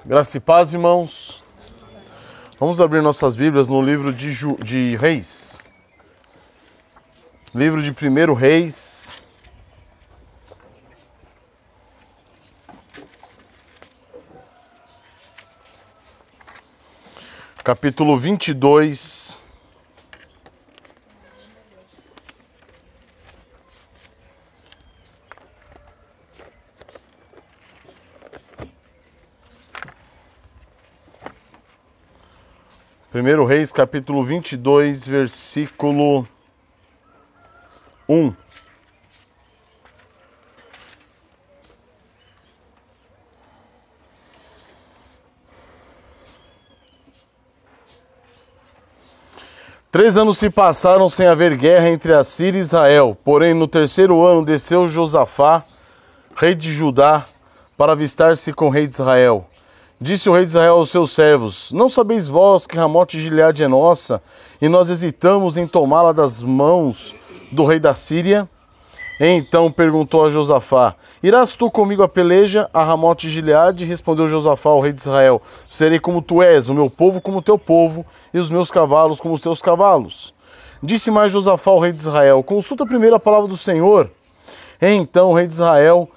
Graça e paz, irmãos. Vamos abrir nossas Bíblias no livro de Reis. Livro de 1 Reis. Capítulo 22. Primeiro Reis, capítulo 22, versículo 1. Três anos se passaram sem haver guerra entre a Síria e Israel. Porém, no terceiro ano desceu Josafá, rei de Judá, para avistar-se com o rei de Israel. Disse o rei de Israel aos seus servos: Não sabeis vós que Ramote de Gileade é nossa, e nós hesitamos em tomá-la das mãos do rei da Síria? Então perguntou a Josafá: Irás tu comigo a peleja a Ramote de Gileade? Respondeu Josafá ao rei de Israel: Serei como tu és, o meu povo como o teu povo, e os meus cavalos como os teus cavalos. Disse mais Josafá ao rei de Israel: Consulta primeiro a palavra do Senhor. Então o rei de Israel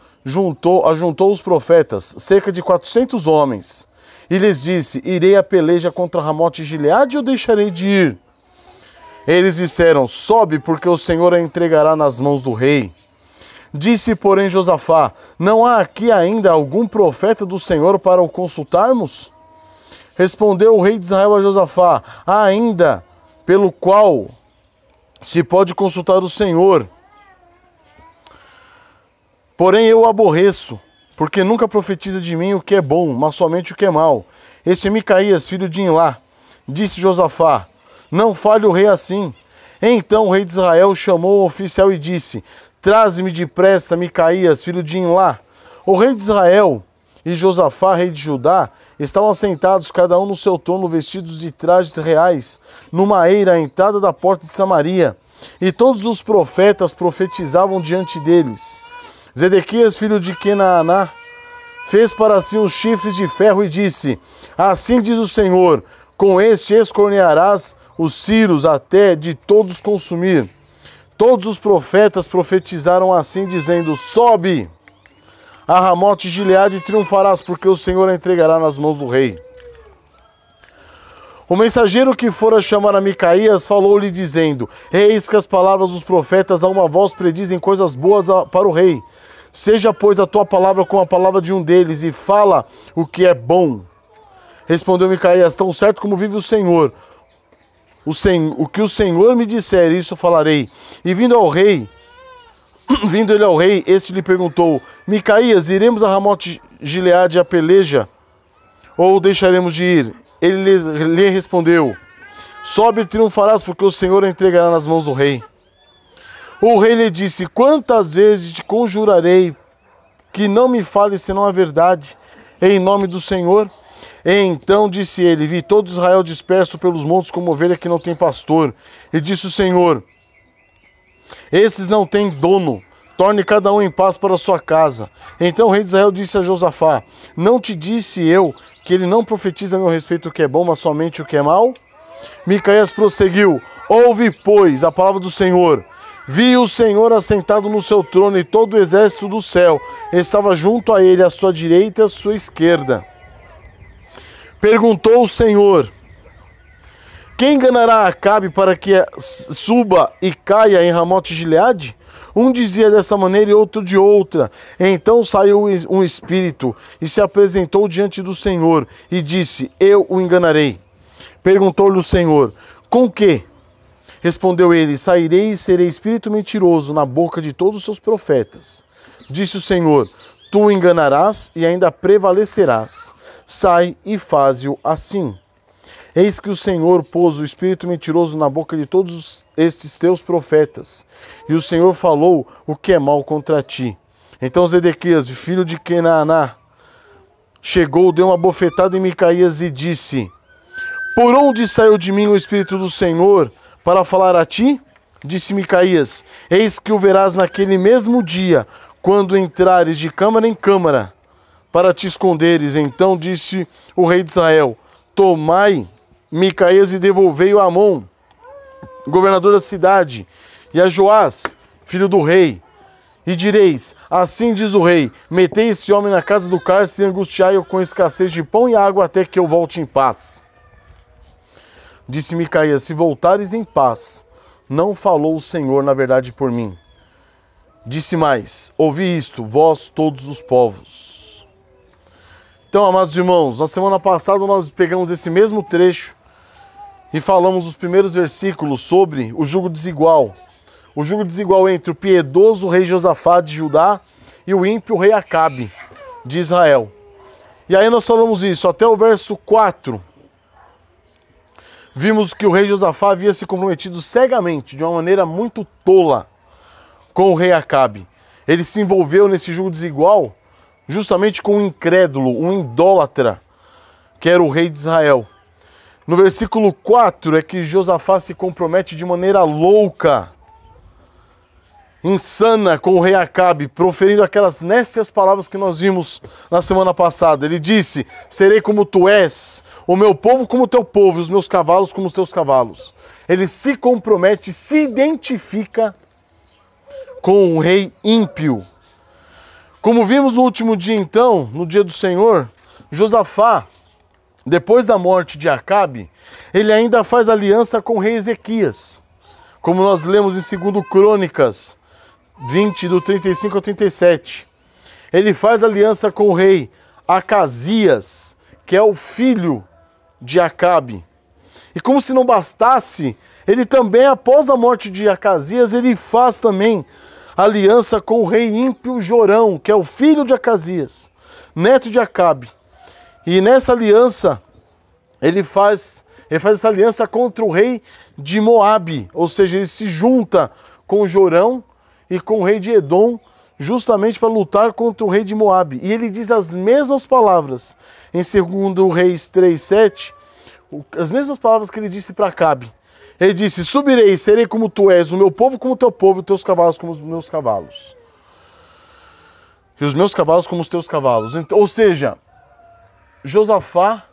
ajuntou os profetas, cerca de 400 homens, e lhes disse: Irei a peleja contra Ramote de Gileade ou deixarei de ir? Eles disseram: Sobe, porque o Senhor a entregará nas mãos do rei. Disse, porém, Josafá: Não há aqui ainda algum profeta do Senhor para o consultarmos? Respondeu o rei de Israel a Josafá: Há ainda, pelo qual se pode consultar o Senhor. Porém eu o aborreço, porque nunca profetiza de mim o que é bom, mas somente o que é mal. Este é Micaías, filho de Imlá. Disse Josafá: Não fale o rei assim. Então o rei de Israel chamou o oficial e disse: Traze-me depressa Micaías, filho de Imlá. O rei de Israel e Josafá, rei de Judá, estavam assentados, cada um no seu trono, vestidos de trajes reais, numa eira à entrada da porta de Samaria. E todos os profetas profetizavam diante deles. Zedequias, filho de Kenaaná, fez para si uns chifres de ferro e disse: Assim diz o Senhor, com este escornearás os ciros até de todos consumir. Todos os profetas profetizaram assim, dizendo: Sobe a Ramote de Gileade e triunfarás, porque o Senhor a entregará nas mãos do rei. O mensageiro que fora chamar a Micaías falou-lhe dizendo: Eis que as palavras dos profetas a uma voz predizem coisas boas para o rei. Seja, pois, a tua palavra como a palavra de um deles, e fala o que é bom. Respondeu Micaías: Tão certo como vive o Senhor, o que o Senhor me disser, isso falarei. E vindo ele ao rei, este lhe perguntou: Micaías, iremos a Ramote de Gileade a peleja, ou deixaremos de ir? Ele lhe respondeu: Sobe e triunfarás, porque o Senhor a entregará nas mãos do rei. O rei lhe disse: Quantas vezes te conjurarei que não me fales senão a verdade, em nome do Senhor? Então disse ele: Vi todo Israel disperso pelos montes como ovelha que não tem pastor. E disse o Senhor: Esses não têm dono, torne cada um em paz para a sua casa. Então o rei de Israel disse a Josafá: Não te disse eu que ele não profetiza a meu respeito o que é bom, mas somente o que é mal? Micaías prosseguiu: Ouve, pois, a palavra do Senhor. Vi o Senhor assentado no seu trono, e todo o exército do céu estava junto a ele, à sua direita e à sua esquerda. Perguntou o Senhor: Quem enganará Acabe para que suba e caia em Ramote de Gileade? Um dizia dessa maneira e outro de outra. Então saiu um espírito e se apresentou diante do Senhor e disse: Eu o enganarei. Perguntou-lhe o Senhor: Com que? Respondeu ele: Sairei e serei espírito mentiroso na boca de todos os seus profetas. Disse o Senhor: Tu o enganarás e ainda prevalecerás. Sai e faze-o assim. Eis que o Senhor pôs o espírito mentiroso na boca de todos estes teus profetas, e o Senhor falou o que é mal contra ti. Então Zedequias, filho de Kenaaná, chegou, deu uma bofetada em Micaías e disse: Por onde saiu de mim o espírito do Senhor para falar a ti? Disse Micaías: Eis que o verás naquele mesmo dia, quando entrares de câmara em câmara, para te esconderes. Então disse o rei de Israel: tomai Micaías e devolvei-o a Amon, governador da cidade, e a Joás, filho do rei. E direis: assim diz o rei, metei esse homem na casa do cárcere e angustiai-o com escassez de pão e água até que eu volte em paz. Disse Micaías: se voltares em paz, não falou o Senhor na verdade por mim. Disse mais: ouvi isto, vós todos os povos. Então, amados irmãos, na semana passada nós pegamos esse mesmo trecho e falamos os primeiros versículos sobre o jugo desigual. O jugo desigual entre o piedoso rei Josafá de Judá e o ímpio rei Acabe de Israel. E aí nós falamos isso até o verso 4. Vimos que o rei Josafá havia se comprometido cegamente, de uma maneira muito tola, com o rei Acabe. Ele se envolveu nesse jugo desigual justamente com um incrédulo, um idólatra, que era o rei de Israel. No versículo 4 é que Josafá se compromete de maneira louca, insana, com o rei Acabe, proferindo aquelas nécias palavras que nós vimos na semana passada. Ele disse: serei como tu és, o meu povo como o teu povo, e os meus cavalos como os teus cavalos. Ele se compromete, se identifica com o rei ímpio. Como vimos no último dia então, no dia do Senhor, Josafá, depois da morte de Acabe, ele ainda faz aliança com o rei Ezequias. Como nós lemos em 2 Crônicas 20, do 35 ao 37. Ele faz aliança com o rei Acasias, que é o filho de Acabe. E como se não bastasse, ele também, após a morte de Acasias, ele faz também aliança com o rei ímpio Jorão, que é o filho de Acasias, neto de Acabe. E nessa aliança, ele faz essa aliança contra o rei de Moabe, ou seja, ele se junta com Jorão e com o rei de Edom, justamente para lutar contra o rei de Moabe. E ele diz as mesmas palavras em 2 Reis 3:7, as mesmas palavras que ele disse para Acabe. Ele disse: subirei, serei como tu és, o meu povo como o teu povo, e os teus cavalos como os meus cavalos. E os meus cavalos como os teus cavalos. Então, ou seja, Josafá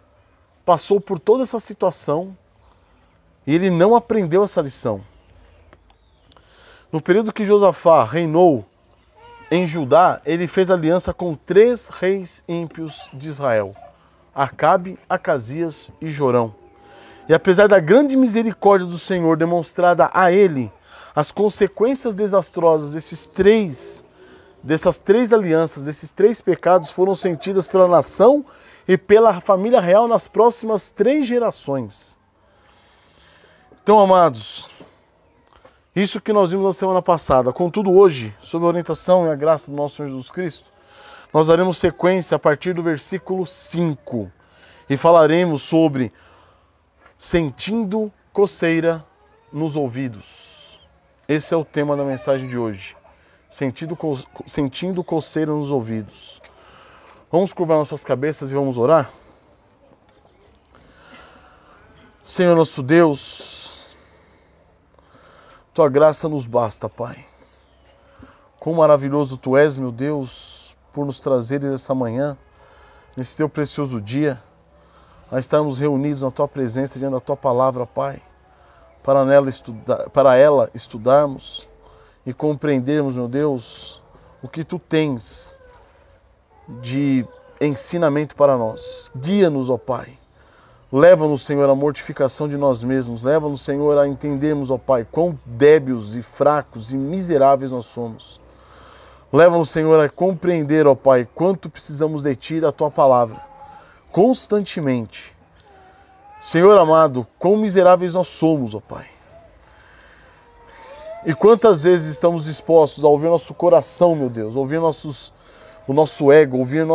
passou por toda essa situação e ele não aprendeu essa lição. No período que Josafá reinou em Judá, ele fez aliança com 3 reis ímpios de Israel: Acabe, Acasias e Jorão. E apesar da grande misericórdia do Senhor demonstrada a ele, as consequências desastrosas dessas 3 alianças, desses 3 pecados, foram sentidas pela nação e pela família real nas próximas 3 gerações. Então, amados, isso que nós vimos na semana passada. Contudo, hoje, sob a orientação e a graça do nosso Senhor Jesus Cristo, nós daremos sequência a partir do versículo 5 e falaremos sobre sentindo coceira nos ouvidos. Esse é o tema da mensagem de hoje. Sentindo coceira nos ouvidos. Vamos curvar nossas cabeças e vamos orar? Senhor nosso Deus, Tua graça nos basta, Pai. Quão maravilhoso Tu és, meu Deus, por nos trazeres essa manhã, nesse Teu precioso dia, a estarmos reunidos na Tua presença, diante da Tua palavra, Pai, para ela estudarmos e compreendermos, meu Deus, o que Tu tens de ensinamento para nós. Guia-nos, ó Pai. Leva-nos, Senhor, à mortificação de nós mesmos. Leva-nos, Senhor, a entendermos, ó Pai, quão débeis e fracos e miseráveis nós somos. Leva-nos, Senhor, a compreender, ó Pai, quanto precisamos de Ti e da Tua palavra, constantemente. Senhor amado, quão miseráveis nós somos, ó Pai. E quantas vezes estamos dispostos a ouvir nosso coração, meu Deus, ouvir o nosso ego, ouvir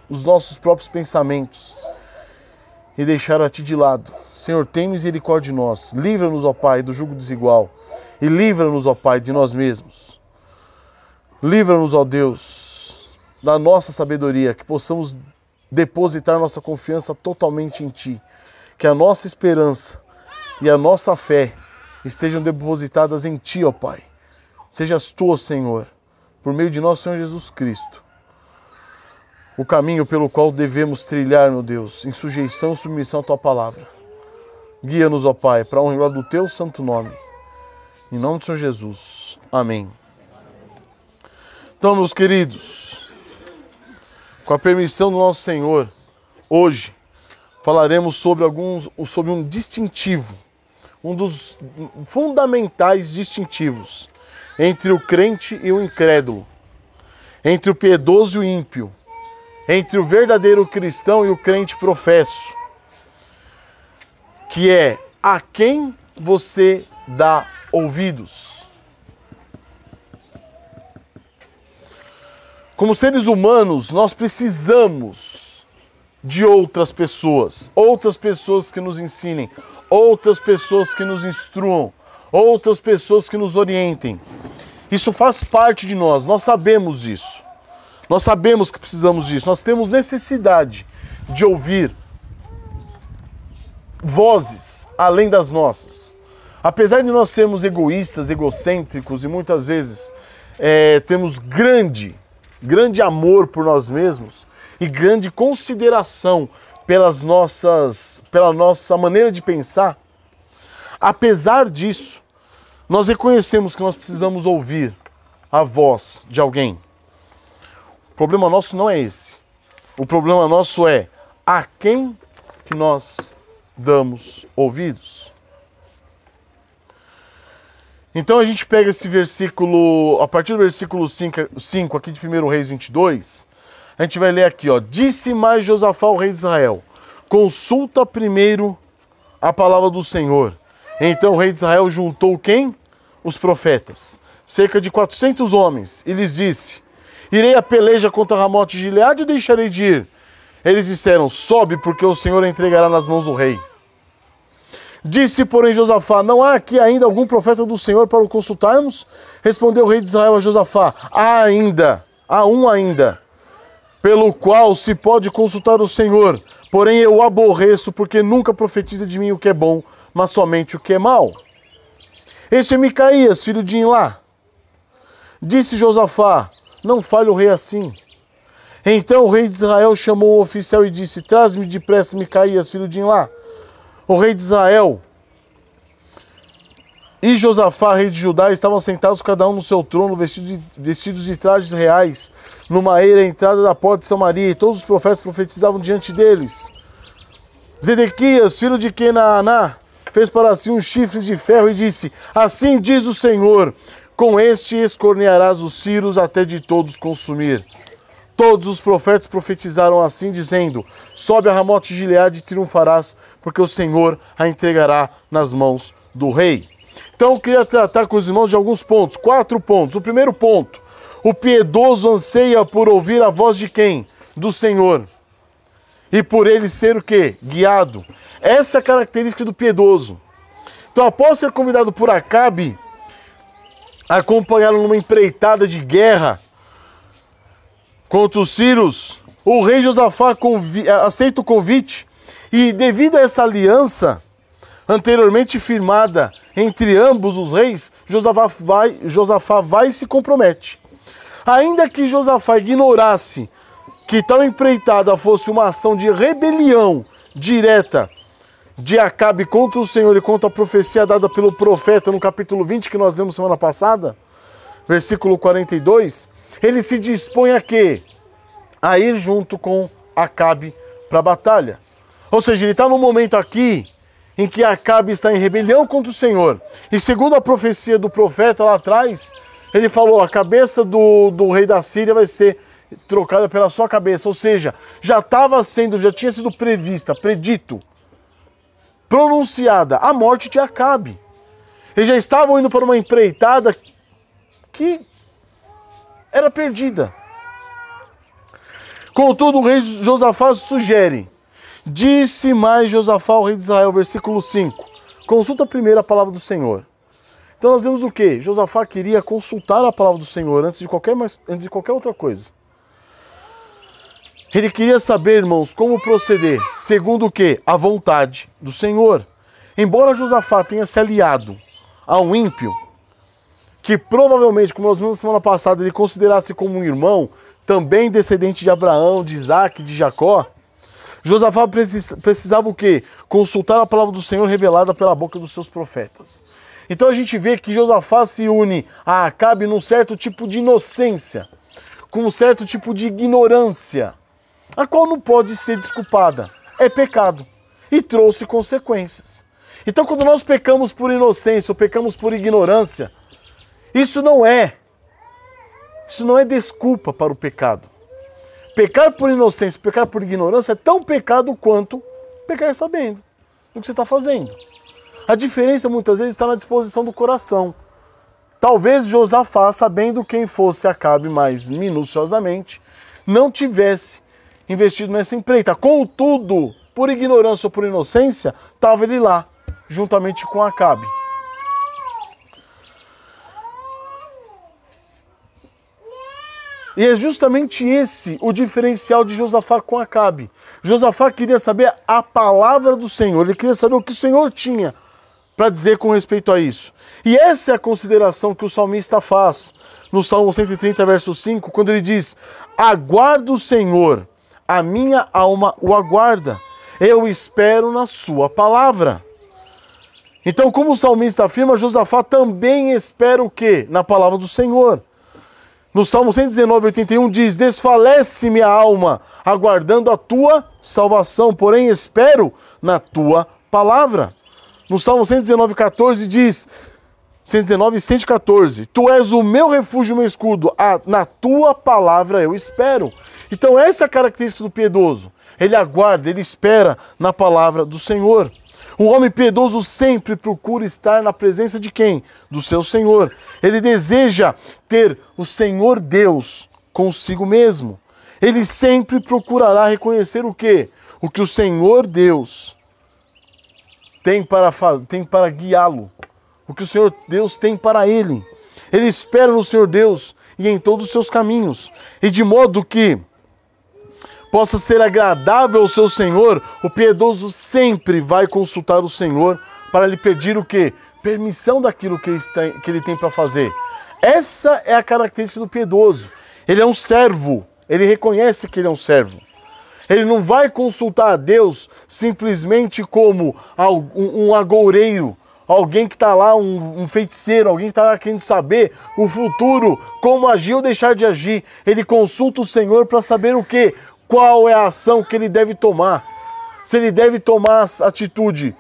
os nossos próprios pensamentos e deixar a Ti de lado. Senhor, tem misericórdia de nós. Livra-nos, ó Pai, do jugo desigual. E livra-nos, ó Pai, de nós mesmos. Livra-nos, ó Deus, da nossa sabedoria, que possamos depositar nossa confiança totalmente em Ti. Que a nossa esperança e a nossa fé estejam depositadas em Ti, ó Pai. Sejas Tu, ó Senhor, por meio de nosso Senhor Jesus Cristo. o caminho pelo qual devemos trilhar, meu Deus, em sujeição e submissão à Tua palavra. Guia-nos, ó Pai, para a honra do Teu santo nome. Em nome do Senhor Jesus. Amém. Então, meus queridos, com a permissão do nosso Senhor, hoje falaremos sobre um distintivo, um dos fundamentais distintivos entre o crente e o incrédulo, entre o piedoso e o ímpio, entre o verdadeiro cristão e o crente professo, que é a quem você dá ouvidos. Como seres humanos, nós precisamos de outras pessoas que nos ensinem, outras pessoas que nos instruam, outras pessoas que nos orientem. Isso faz parte de nós, nós sabemos disso. Nós sabemos que precisamos disso, nós temos necessidade de ouvir vozes além das nossas. Apesar de nós sermos egoístas, egocêntricos e muitas vezes temos grande amor por nós mesmos e grande consideração pela nossa maneira de pensar, apesar disso, nós reconhecemos que nós precisamos ouvir a voz de alguém. O problema nosso não é esse. O problema nosso é a quem que nós damos ouvidos. Então a gente pega esse versículo, a partir do versículo 5 aqui de 1 Reis 22, a gente vai ler aqui, ó. Disse mais Josafá, o rei de Israel: consulta primeiro a palavra do Senhor. Então o rei de Israel juntou quem? Os profetas, cerca de 400 homens, e lhes disse: irei a peleja contra Ramote de Gileade ou deixarei de ir? Eles disseram: sobe, porque o Senhor a entregará nas mãos do rei. Disse, porém, Josafá: não há aqui ainda algum profeta do Senhor para o consultarmos? Respondeu o rei de Israel a Josafá: há um ainda, pelo qual se pode consultar o Senhor, porém eu o aborreço, porque nunca profetiza de mim o que é bom, mas somente o que é mau. Este é Micaías, filho de Imlá. Disse Josafá: não fale o rei assim. Então o rei de Israel chamou o oficial e disse: traz-me depressa Micaías, filho de Imlá. O rei de Israel e Josafá, rei de Judá, estavam sentados cada um no seu trono, vestidos de trajes reais, numa eira à entrada da porta de Samaria, e todos os profetas profetizavam diante deles. Zedequias, filho de Kenaaná, fez para si um chifre de ferro e disse: assim diz o Senhor, com este escornearás os ciros até de todos consumir. Todos os profetas profetizaram assim, dizendo: sobe a Ramote de Gileade e triunfarás, porque o Senhor a entregará nas mãos do rei. Então eu queria tratar com os irmãos de alguns pontos, 4 pontos. O primeiro ponto: o piedoso anseia por ouvir a voz de quem? Do Senhor. E por ele ser o quê? Guiado. Essa é a característica do piedoso. Então, após ser convidado por Acabe a acompanhá-lo numa empreitada de guerra contra os sírios, o rei Josafá aceita o convite, e devido a essa aliança anteriormente firmada entre ambos os reis, Josafá vai e se compromete. Ainda que Josafá ignorasse que tal empreitada fosse uma ação de rebelião direta de Acabe contra o Senhor e contra a profecia dada pelo profeta no capítulo 20, que nós vimos semana passada, versículo 42, ele se dispõe a quê? A ir junto com Acabe para a batalha. Ou seja, ele está num momento aqui em que Acabe está em rebelião contra o Senhor. E segundo a profecia do profeta lá atrás, ele falou: a cabeça do rei da Síria vai ser trocada pela sua cabeça. Ou seja, já tinha sido prevista, predito, pronunciada a morte de Acabe. Eles já estavam indo para uma empreitada que era perdida. Contudo, o rei Josafá sugere: disse mais Josafá ao rei de Israel, versículo 5, consulta primeiro a palavra do Senhor. Então nós vemos o quê? Josafá queria consultar a palavra do Senhor antes de qualquer outra coisa. Ele queria saber, irmãos, como proceder, segundo o quê? A vontade do Senhor. Embora Josafá tenha se aliado a um ímpio, que provavelmente, como nós vimos na semana passada, ele considerasse como um irmão, também descendente de Abraão, de Isaac, de Jacó, Josafá precisava o quê? Consultar a palavra do Senhor revelada pela boca dos seus profetas. Então a gente vê que Josafá se une a Acabe num certo tipo de inocência, com um certo tipo de ignorância, a qual não pode ser desculpada. É pecado e trouxe consequências. Então quando nós pecamos por inocência ou pecamos por ignorância, isso não é desculpa para o pecado. Pecar por inocência, pecar por ignorância é tão pecado quanto pecar sabendo do que você está fazendo. A diferença muitas vezes está na disposição do coração. Talvez Josafá, sabendo quem fosse Acabe mais minuciosamente, não tivesse investido nessa empreita. Contudo, por ignorância ou por inocência, estava ele lá, juntamente com Acabe. E é justamente esse o diferencial de Josafá com Acabe. Josafá queria saber a palavra do Senhor, ele queria saber o que o Senhor tinha para dizer com respeito a isso. E essa é a consideração que o salmista faz no Salmo 130, verso 5, quando ele diz: aguardo o Senhor, a minha alma o aguarda, eu espero na sua palavra. Então, como o salmista afirma, Josafá também espera o quê? Na palavra do Senhor. No Salmo 119, 81 diz: desfalece-me a alma, aguardando a tua salvação, porém espero na tua palavra. No Salmo 119, 14 diz, 119, 114, tu és o meu refúgio e o meu escudo, na tua palavra eu espero. Então essa é a característica do piedoso. Ele aguarda, ele espera na palavra do Senhor. Um homem piedoso sempre procura estar na presença de quem? Do seu Senhor. Ele deseja ter o Senhor Deus consigo mesmo. Ele sempre procurará reconhecer o quê? O que o Senhor Deus tem para guiá-lo. O que o Senhor Deus tem para ele. Ele espera no Senhor Deus e em todos os seus caminhos. E de modo que possa ser agradável ao seu Senhor, o piedoso sempre vai consultar o Senhor para lhe pedir o quê? Permissão daquilo que ele tem para fazer. Essa é a característica do piedoso. Ele é um servo, ele reconhece que ele é um servo. Ele não vai consultar a Deus simplesmente como um agoureiro, alguém que está lá, um feiticeiro, alguém que está lá querendo saber o futuro, como agir ou deixar de agir. Ele consulta o Senhor para saber o quê? Qual é a ação que ele deve tomar. Se ele deve tomar atitude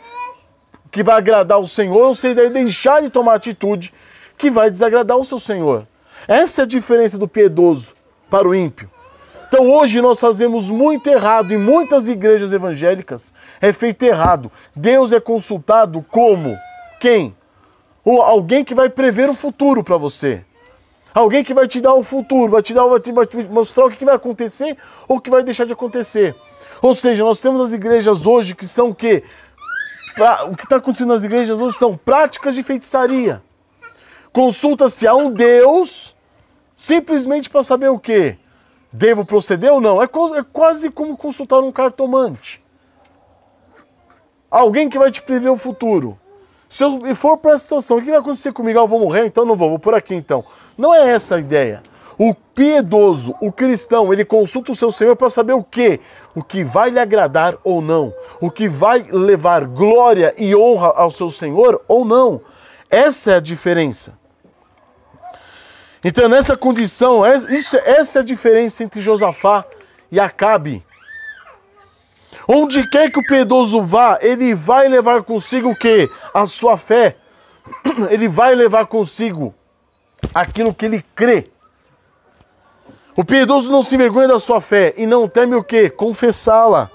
que vai agradar o Senhor, ou se ele deve deixar de tomar atitude que vai desagradar o seu Senhor. Essa é a diferença do piedoso para o ímpio. Então hoje nós fazemos muito errado, em muitas igrejas evangélicas é feito errado. Deus é consultado como quem? Alguém que vai prever o futuro para você. Alguém que vai te dar o futuro, vai te mostrar o que vai acontecer ou o que vai deixar de acontecer. Ou seja, nós temos as igrejas hoje que são o quê? O que está acontecendo nas igrejas hoje são práticas de feitiçaria. Consulta-se a um Deus simplesmente para saber o quê? Devo proceder ou não? É quase como consultar um cartomante. Alguém que vai te prever o futuro. Se eu for para essa situação, o que vai acontecer comigo? Eu vou morrer, então não vou por aqui então. Não é essa a ideia. O piedoso, o cristão, ele consulta o seu Senhor para saber o quê? O que vai lhe agradar ou não. O que vai levar glória e honra ao seu Senhor ou não. Essa é a diferença. Então nessa condição, essa é a diferença entre Josafá e Acabe. Onde quer que o piedoso vá, ele vai levar consigo o quê? A sua fé. Ele vai levar consigo aquilo que ele crê. O piedoso não se envergonha da sua fé e não teme o quê? Confessá-la.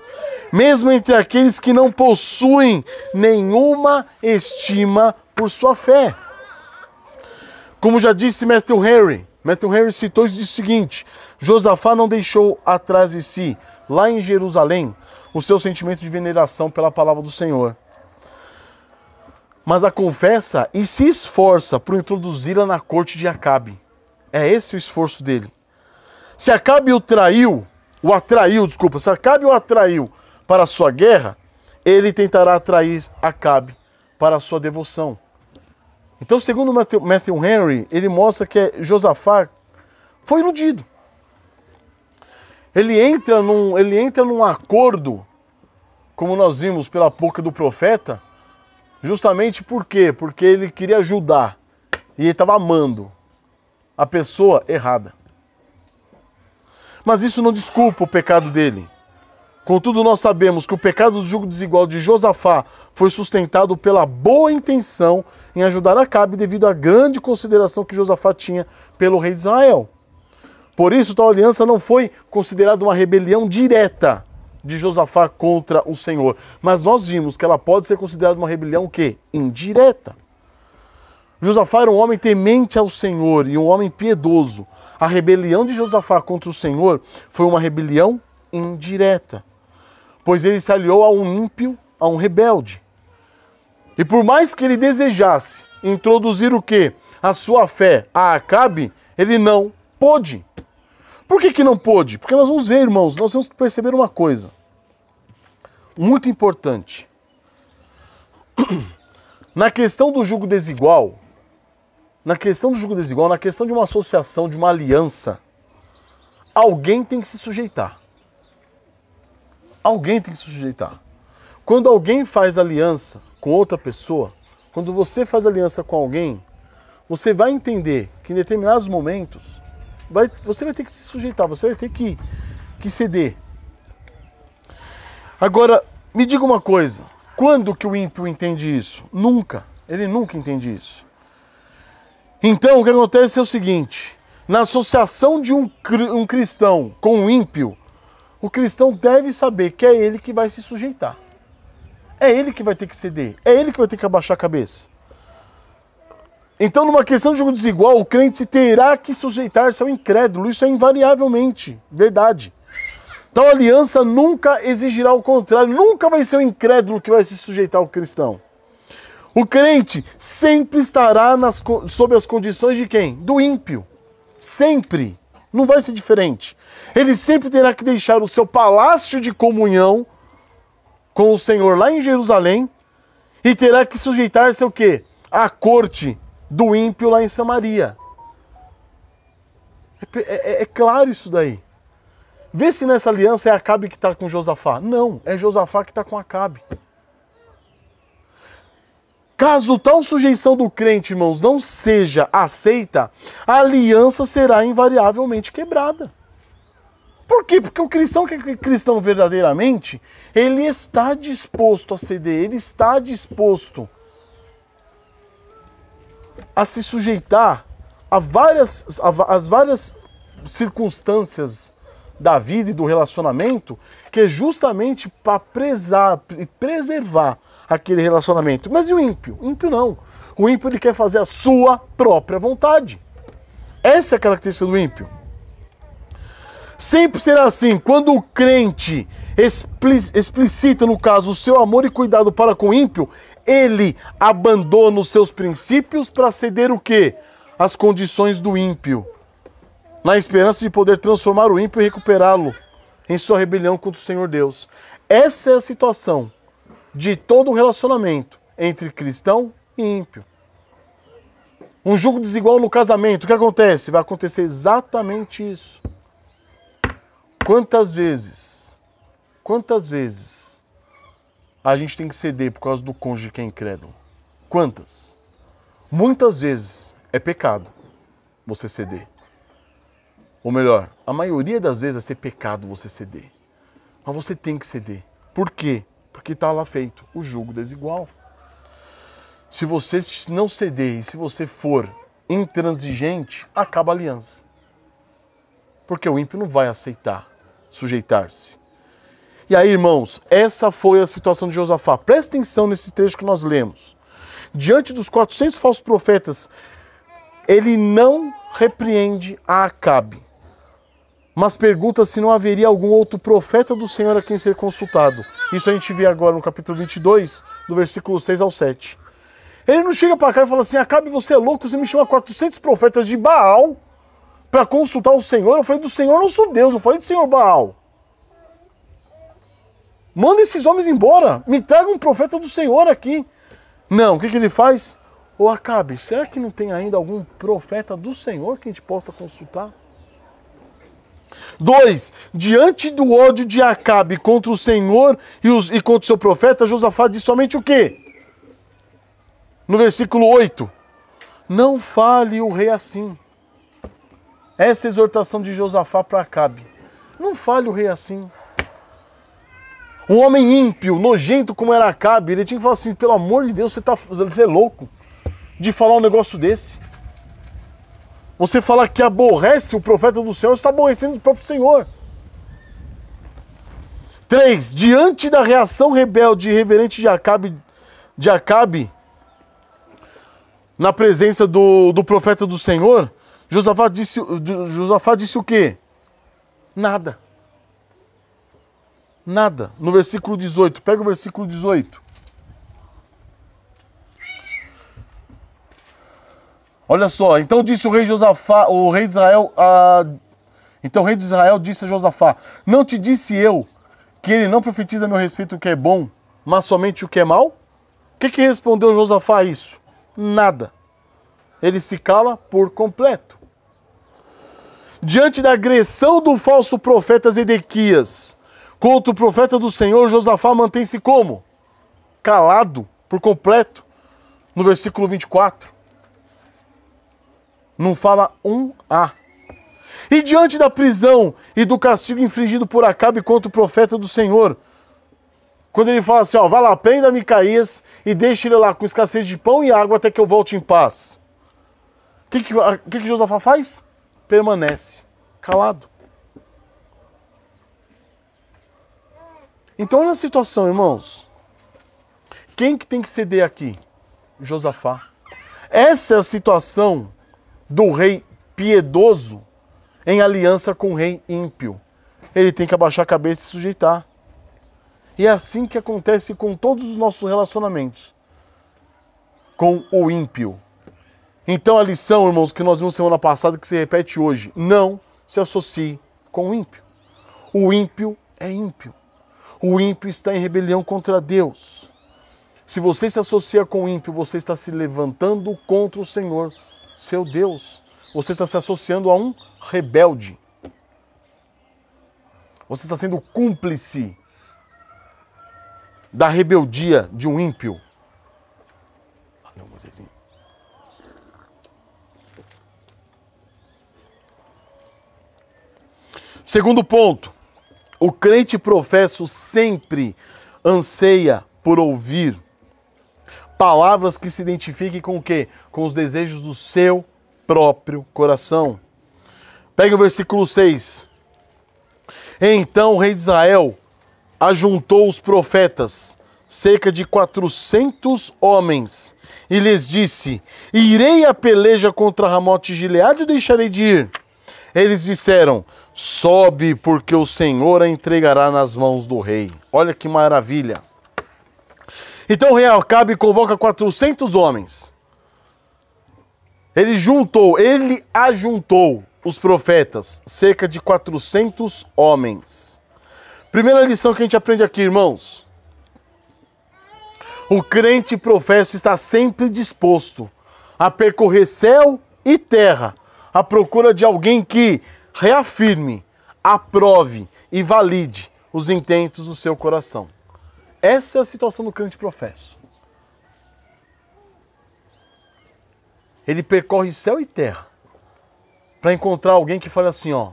Mesmo entre aqueles que não possuem nenhuma estima por sua fé. Como já disse Matthew Henry citou e disse o seguinte: Josafá não deixou atrás de si, lá em Jerusalém, o seu sentimento de veneração pela palavra do Senhor, mas a confessa e se esforça por introduzi-la na corte de Acabe. É esse o esforço dele. Se Acabe o atraiu para a sua guerra, ele tentará atrair Acabe para a sua devoção. Então, segundo Matthew Henry, ele mostra que Josafá foi iludido. Ele entra num acordo, como nós vimos pela boca do profeta, justamente por quê? Porque ele queria ajudar e ele estava amando a pessoa errada. Mas isso não desculpa o pecado dele. Contudo, nós sabemos que o pecado do jugo desigual de Josafá foi sustentado pela boa intenção em ajudar Acabe devido à grande consideração que Josafá tinha pelo rei de Israel. Por isso, tal aliança não foi considerada uma rebelião direta de Josafá contra o Senhor. Mas nós vimos que ela pode ser considerada uma rebelião o quê? Indireta. Josafá era um homem temente ao Senhor e um homem piedoso. A rebelião de Josafá contra o Senhor foi uma rebelião indireta, pois ele se aliou a um ímpio, a um rebelde. E por mais que ele desejasse introduzir o quê? A sua fé a Acabe, ele não pôde. Por que não pôde? Porque nós vamos ver, irmãos, nós temos que perceber uma coisa muito importante. Na questão do jugo desigual, na questão de uma associação, de uma aliança, alguém tem que se sujeitar. Alguém tem que se sujeitar. Quando alguém faz aliança com outra pessoa, quando você faz aliança com alguém, você vai entender que em determinados momentos, você vai ter que se sujeitar, você vai ter que ceder. Agora, me diga uma coisa, quando que o ímpio entende isso? Nunca, ele nunca entende isso. Então, o que acontece é o seguinte, na associação de um cristão com um ímpio, o cristão deve saber que é ele que vai se sujeitar. É ele que vai ter que ceder, é ele que vai ter que abaixar a cabeça. Então, numa questão de jogo desigual, o crente terá que sujeitar-se ao incrédulo, isso é invariavelmente verdade. Tal aliança nunca exigirá o contrário, nunca vai ser o incrédulo que vai se sujeitar ao cristão. O crente sempre estará sob as condições de quem? Do ímpio. Sempre. Não vai ser diferente. Ele sempre terá que deixar o seu palácio de comunhão com o Senhor lá em Jerusalém e terá que sujeitar-se ao quê? À corte do ímpio lá em Samaria. É claro isso daí. Vê se nessa aliança é Acabe que está com Josafá. Não, é Josafá que está com Acabe. Caso tal sujeição do crente, irmãos, não seja aceita, a aliança será invariavelmente quebrada. Por quê? Porque o cristão que é cristão verdadeiramente, ele está disposto a ceder, ele está disposto a se sujeitar às várias circunstâncias da vida e do relacionamento, que é justamente para preservar aquele relacionamento. Mas e o ímpio? O ímpio não. O ímpio ele quer fazer a sua própria vontade. Essa é a característica do ímpio. Sempre será assim, quando o crente explicita, no caso, o seu amor e cuidado para com o ímpio, ele abandona os seus princípios para ceder o quê? As condições do ímpio, na esperança de poder transformar o ímpio e recuperá-lo em sua rebelião contra o Senhor Deus. Essa é a situação de todo o relacionamento entre cristão e ímpio. Um jugo desigual no casamento, o que acontece? Vai acontecer exatamente isso. Quantas vezes a gente tem que ceder por causa do cônjuge que é incrédulo? Quantas? Muitas vezes é pecado você ceder. Ou melhor, a maioria das vezes vai ser pecado você ceder. Mas você tem que ceder. Por quê? Porque está lá feito o jugo desigual. Se você não ceder e se você for intransigente, acaba a aliança. Porque o ímpio não vai aceitar sujeitar-se. E aí, irmãos, essa foi a situação de Josafá. Presta atenção nesse trecho que nós lemos. Diante dos 400 falsos profetas, ele não repreende a Acabe, mas pergunta se não haveria algum outro profeta do Senhor a quem ser consultado. Isso a gente vê agora no capítulo 22, do versículo 6 ao 7. Ele não chega para cá e fala assim: Acabe, você é louco, você me chama 400 profetas de Baal para consultar o Senhor. Eu falei do Senhor nosso Deus, eu falei do Senhor Baal. Manda esses homens embora, me traga um profeta do Senhor aqui. Não, o que ele faz? Ô Acabe, será que não tem ainda algum profeta do Senhor que a gente possa consultar? 2. Diante do ódio de Acabe contra o Senhor e contra o seu profeta, Josafá disse somente o quê? No versículo 8. Não fale o rei assim. Essa é a exortação de Josafá para Acabe. Não fale o rei assim. Um homem ímpio, nojento como era Acabe, ele tinha que falar assim, pelo amor de Deus, você é louco de falar um negócio desse. Você falar que aborrece o profeta do Senhor, você está aborrecendo o próprio Senhor. 3. Diante da reação rebelde e irreverente de Acabe na presença do profeta do Senhor, Josafá disse o quê? Nada. Nada. No versículo 18. Pega o versículo 18. Olha só. Então disse o rei Josafá, o rei de Israel, então o rei de Israel disse a Josafá: não te disse eu que ele não profetiza a meu respeito o que é bom, mas somente o que é mal? O que respondeu Josafá a isso? Nada. Ele se cala por completo. Diante da agressão do falso profeta Zedequias contra o profeta do Senhor, Josafá mantém-se como? Calado por completo. No versículo 24. Não fala um A. E diante da prisão e do castigo infligido por Acabe contra o profeta do Senhor, quando ele fala assim, ó, vai lá, prenda Micaías e deixe ele lá com escassez de pão e água até que eu volte em paz. O que Josafá faz? Permanece calado. Então olha a situação, irmãos. Quem que tem que ceder aqui? Josafá. Essa é a situação do rei piedoso em aliança com o rei ímpio. Ele tem que abaixar a cabeça e se sujeitar. E é assim que acontece com todos os nossos relacionamentos com o ímpio. Então a lição, irmãos, que nós vimos semana passada, que se repete hoje: não se associe com o ímpio. O ímpio é ímpio. O ímpio está em rebelião contra Deus. Se você se associa com o ímpio, você está se levantando contra o Senhor, seu Deus. Você está se associando a um rebelde. Você está sendo cúmplice da rebeldia de um ímpio. Segundo ponto, o crente professo sempre anseia por ouvir palavras que se identifiquem com o quê? Com os desejos do seu próprio coração. Pega o versículo 6. Então o rei de Israel ajuntou os profetas, cerca de 400 homens, e lhes disse: irei à peleja contra Ramote e Gileade ou deixarei de ir? Eles disseram: sobe, porque o Senhor a entregará nas mãos do rei. Olha que maravilha. Então o rei Acabe convoca 400 homens. Ele ajuntou os profetas, cerca de 400 homens. Primeira lição que a gente aprende aqui, irmãos. O crente professo está sempre disposto a percorrer céu e terra à procura de alguém que reafirme, aprove e valide os intentos do seu coração. Essa é a situação do crente professo. Ele percorre céu e terra para encontrar alguém que fale assim, ó,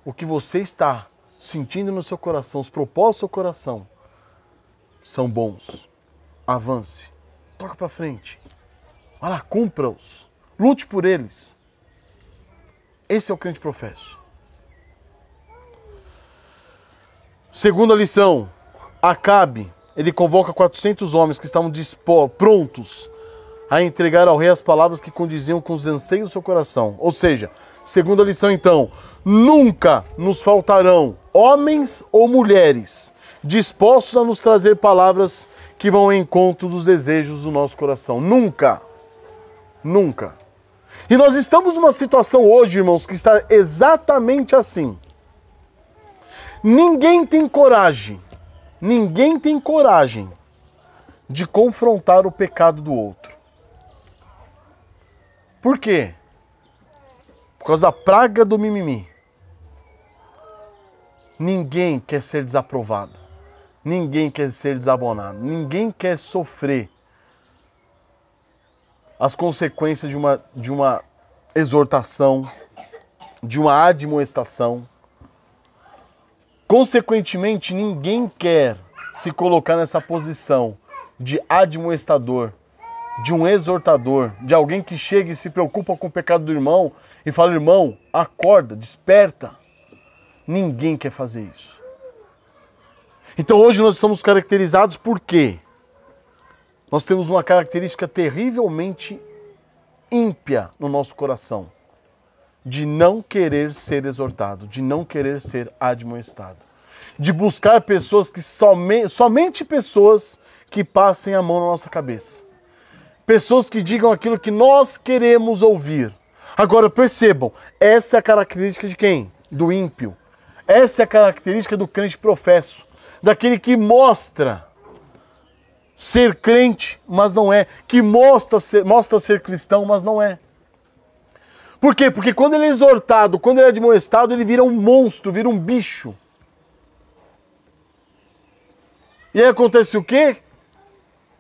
o que você está sentindo no seu coração, os propósitos do seu coração são bons. Avance, toca para frente, vai lá, cumpra-os, lute por eles. Esse é o crente professo. Segunda lição, Acabe, ele convoca 400 homens que estavam prontos a entregar ao rei as palavras que condiziam com os anseios do seu coração. Ou seja, segunda lição então, nunca nos faltarão homens ou mulheres dispostos a nos trazer palavras que vão ao encontro dos desejos do nosso coração. Nunca. Nunca. E nós estamos numa situação hoje, irmãos, que está exatamente assim. Ninguém tem coragem de confrontar o pecado do outro. Por quê? Por causa da praga do mimimi. Ninguém quer ser desaprovado. Ninguém quer ser desabonado. Ninguém quer sofrer as consequências de uma exortação, de uma admoestação. Consequentemente, ninguém quer se colocar nessa posição de admoestador, de um exortador, de alguém que chega e se preocupa com o pecado do irmão e fala: irmão, acorda, desperta. Ninguém quer fazer isso. Então hoje nós somos caracterizados por quê? Nós temos uma característica terrivelmente ímpia no nosso coração, de não querer ser exortado, de não querer ser admoestado, de buscar pessoas que somente pessoas que passem a mão na nossa cabeça, pessoas que digam aquilo que nós queremos ouvir. Agora percebam, essa é a característica de quem? Do ímpio. Essa é a característica do crente professo, daquele que mostra ser crente, mas não é, que mostra ser cristão, mas não é. Por quê? Porque quando ele é exortado, quando ele é admoestado, ele vira um monstro, vira um bicho. E aí acontece o quê?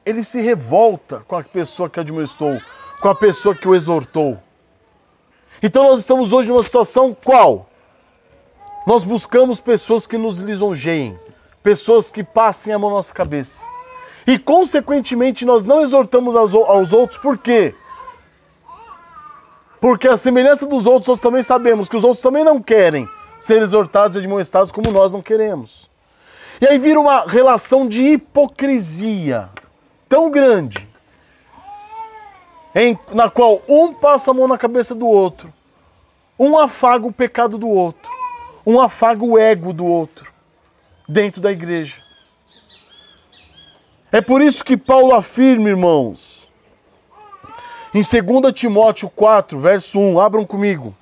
Ele se revolta com a pessoa que admoestou, com a pessoa que o exortou. Então nós estamos hoje numa situação qual? Nós buscamos pessoas que nos lisonjeiem, pessoas que passem a mão na nossa cabeça. E consequentemente nós não exortamos aos outros, por quê? Porque a semelhança dos outros, nós também sabemos que os outros também não querem ser exortados e admoestados como nós não queremos. E aí vira uma relação de hipocrisia tão grande, na qual um passa a mão na cabeça do outro, um afaga o pecado do outro, um afaga o ego do outro, dentro da igreja. É por isso que Paulo afirma, irmãos, em 2 Timóteo 4, verso 1, abram comigo.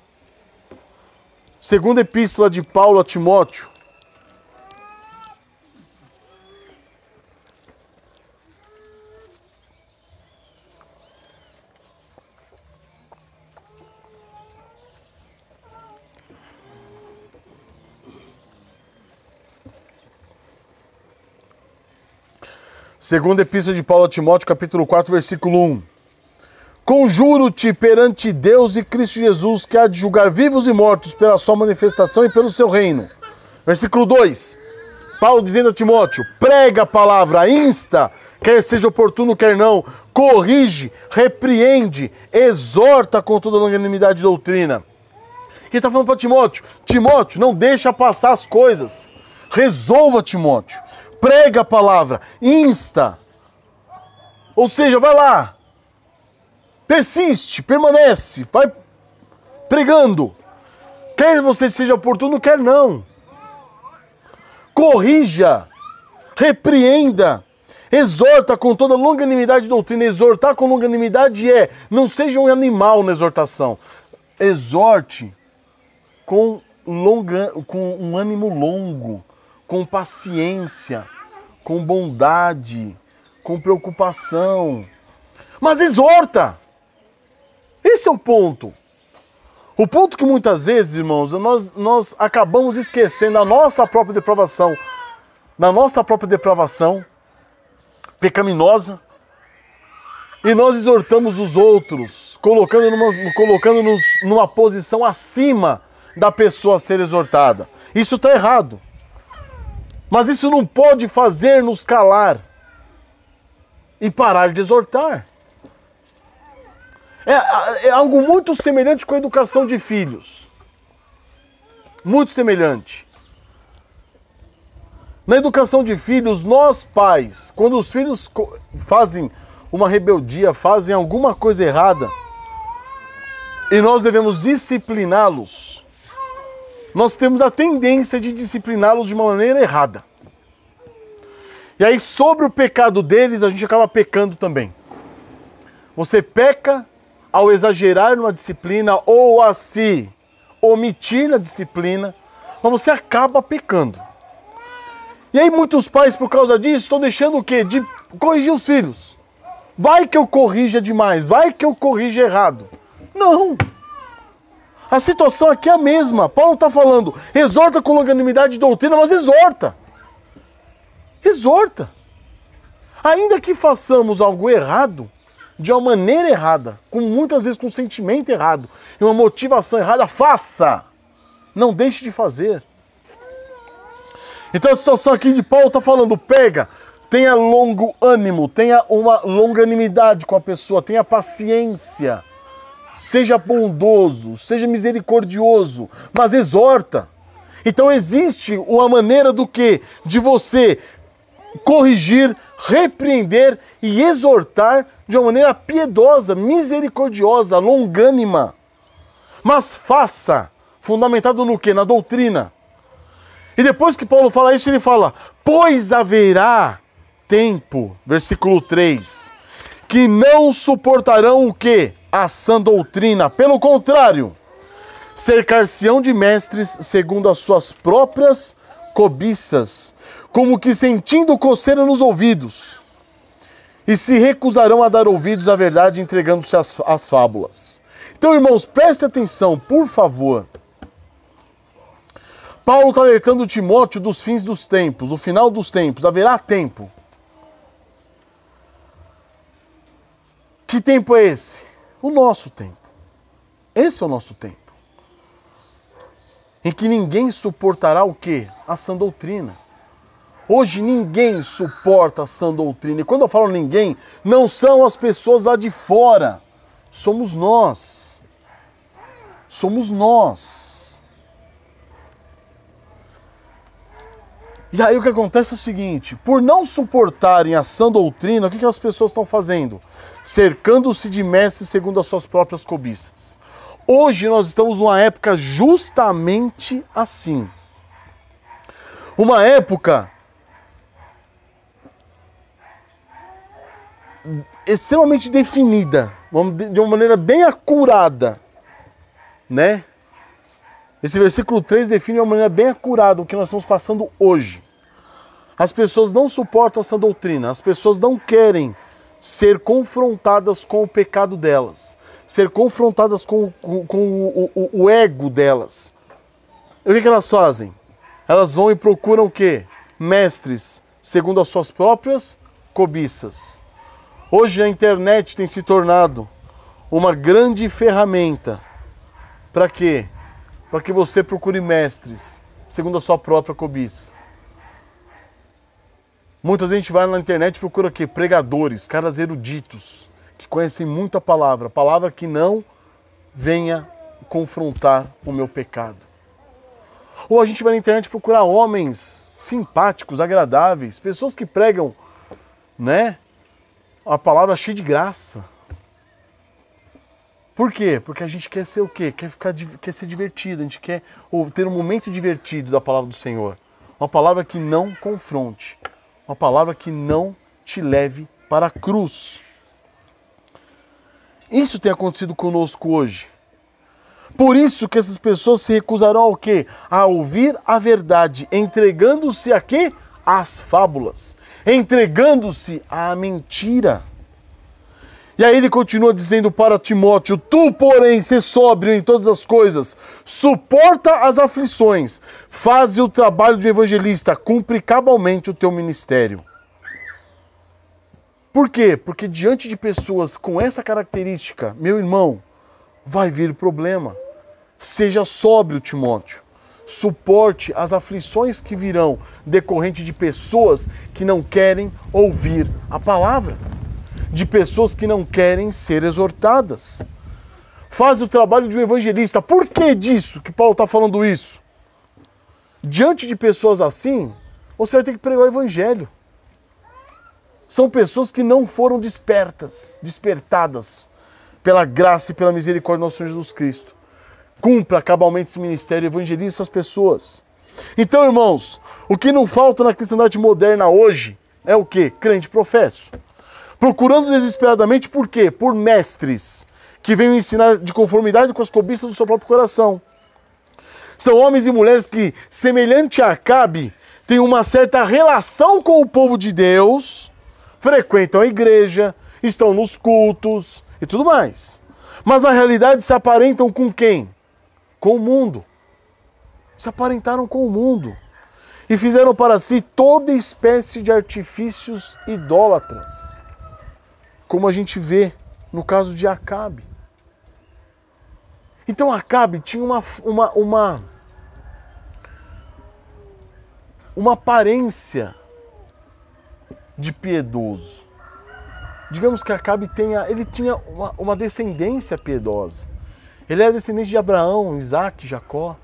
Segunda epístola de Paulo a Timóteo. Segunda epístola de Paulo a Timóteo, capítulo 4, versículo 1. Conjuro-te perante Deus e Cristo Jesus, que há de julgar vivos e mortos pela sua manifestação e pelo seu reino. Versículo 2. Paulo dizendo a Timóteo: prega a palavra, insta, quer seja oportuno, quer não, corrige, repreende, exorta com toda longanimidade e doutrina. Quem está falando para Timóteo? Timóteo, não deixa passar as coisas. Resolva, Timóteo. Prega a palavra, insta. Ou seja, vai lá. Persiste, permanece, vai pregando. Quer você seja oportuno, quer não. Corrija, repreenda, exorta com toda longanimidade e doutrina. Exortar com longanimidade não seja um animal na exortação. Exorte com um ânimo longo, com paciência, com bondade, com preocupação. Mas exorta! Esse é o ponto. O ponto que muitas vezes, irmãos, nós acabamos esquecendo da nossa própria depravação. Na nossa própria depravação pecaminosa. E nós exortamos os outros, colocando-nos numa posição acima da pessoa a ser exortada. Isso está errado. Mas isso não pode fazer-nos calar e parar de exortar. É algo muito semelhante com a educação de filhos. Muito semelhante. Na educação de filhos, nós pais, quando os filhos fazem uma rebeldia, fazem alguma coisa errada, e nós devemos discipliná-los, nós temos a tendência de discipliná-los de uma maneira errada. E aí, sobre o pecado deles, a gente acaba pecando também. Você peca ao exagerar numa disciplina ou a se omitir na disciplina, mas você acaba pecando. E aí muitos pais, por causa disso, estão deixando o quê? De corrigir os filhos. Vai que eu corrija demais, vai que eu corrija errado. Não! A situação aqui é a mesma. Paulo está falando, exorta com longanimidade e doutrina, mas exorta. Exorta. Ainda que façamos algo errado, de uma maneira errada, com muitas vezes com um sentimento errado, e uma motivação errada, faça. Não deixe de fazer. Então a situação aqui de Paulo está falando, pega, tenha longo ânimo, tenha uma longanimidade com a pessoa, tenha paciência. Seja bondoso, seja misericordioso, mas exorta. Então existe uma maneira do quê? De você corrigir, repreender e exortar de uma maneira piedosa, misericordiosa, longânima. Mas faça, fundamentado no quê? Na doutrina. E depois que Paulo fala isso, ele fala, pois haverá tempo, versículo 3, que não suportarão o quê? A sã doutrina. Pelo contrário, cercar-se-ão de mestres segundo as suas próprias cobiças, como que sentindo coceira nos ouvidos, e se recusarão a dar ouvidos à verdade, entregando-se às fábulas. Então, irmãos, preste atenção, por favor. Paulo está alertando Timóteo dos fins dos tempos, o final dos tempos, haverá tempo. Que tempo é esse? O nosso tempo. Esse é o nosso tempo. Em que ninguém suportará o quê? A sã doutrina. Hoje ninguém suporta a sã doutrina. E quando eu falo ninguém, não são as pessoas lá de fora. Somos nós. Somos nós. E aí o que acontece é o seguinte, por não suportarem a sã doutrina, o que as pessoas estão fazendo? Cercando-se de mestres segundo as suas próprias cobiças. Hoje nós estamos numa época justamente assim. Uma época extremamente definida, de uma maneira bem acurada, né? Esse versículo 3 define de uma maneira bem acurada o que nós estamos passando hoje. As pessoas não suportam essa doutrina, as pessoas não querem ser confrontadas com o pecado delas, ser confrontadas com o ego delas. E o que elas fazem? Elas vão e procuram o quê? Mestres, segundo as suas próprias cobiças. Hoje a internet tem se tornado uma grande ferramenta. Para quê? Para que você procure mestres, segundo a sua própria cobiça. Muita gente vai na internet e procura o quê? Pregadores, caras eruditos, que conhecem muito a palavra que não venha confrontar o meu pecado. Ou a gente vai na internet procurar homens simpáticos, agradáveis, pessoas que pregam, né, a palavra cheia de graça. Por quê? Porque a gente quer ser o quê? Quer ser divertido, a gente quer ter um momento divertido da palavra do Senhor. Uma palavra que não confronte, uma palavra que não te leve para a cruz. Isso tem acontecido conosco hoje. Por isso que essas pessoas se recusarão ao quê? A ouvir a verdade, entregando-se a quê? Às fábulas, entregando-se à mentira. E aí ele continua dizendo para Timóteo, tu, porém, sê sóbrio em todas as coisas, suporta as aflições, faze o trabalho de evangelista, cumpre cabalmente o teu ministério. Por quê? Porque diante de pessoas com essa característica, meu irmão, vai vir problema. Seja sóbrio, Timóteo. Suporte as aflições que virão decorrente de pessoas que não querem ouvir a palavra. De pessoas que não querem ser exortadas. Faz o trabalho de um evangelista. Por que disso que Paulo está falando isso? Diante de pessoas assim, você vai ter que pregar o evangelho. São pessoas que não foram despertadas pela graça e pela misericórdia do nosso Senhor Jesus Cristo. Cumpra cabalmente esse ministério, evangelize essas pessoas. Então, irmãos, o que não falta na cristandade moderna hoje é o quê? Crente professo. Procurando desesperadamente por quê? Por mestres que venham ensinar de conformidade com as cobiças do seu próprio coração. São homens e mulheres que, semelhante a Acabe, têm uma certa relação com o povo de Deus, frequentam a igreja, estão nos cultos e tudo mais. Mas na realidade se aparentam com quem? com o mundo. Se aparentaram com o mundo. E fizeram para si toda espécie de artifícios idólatras. Como a gente vê no caso de Acabe. Então Acabe tinha uma aparência de piedoso. Digamos que Acabe tinha uma descendência piedosa. Ele era descendente de Abraão, Isaac, Jacó.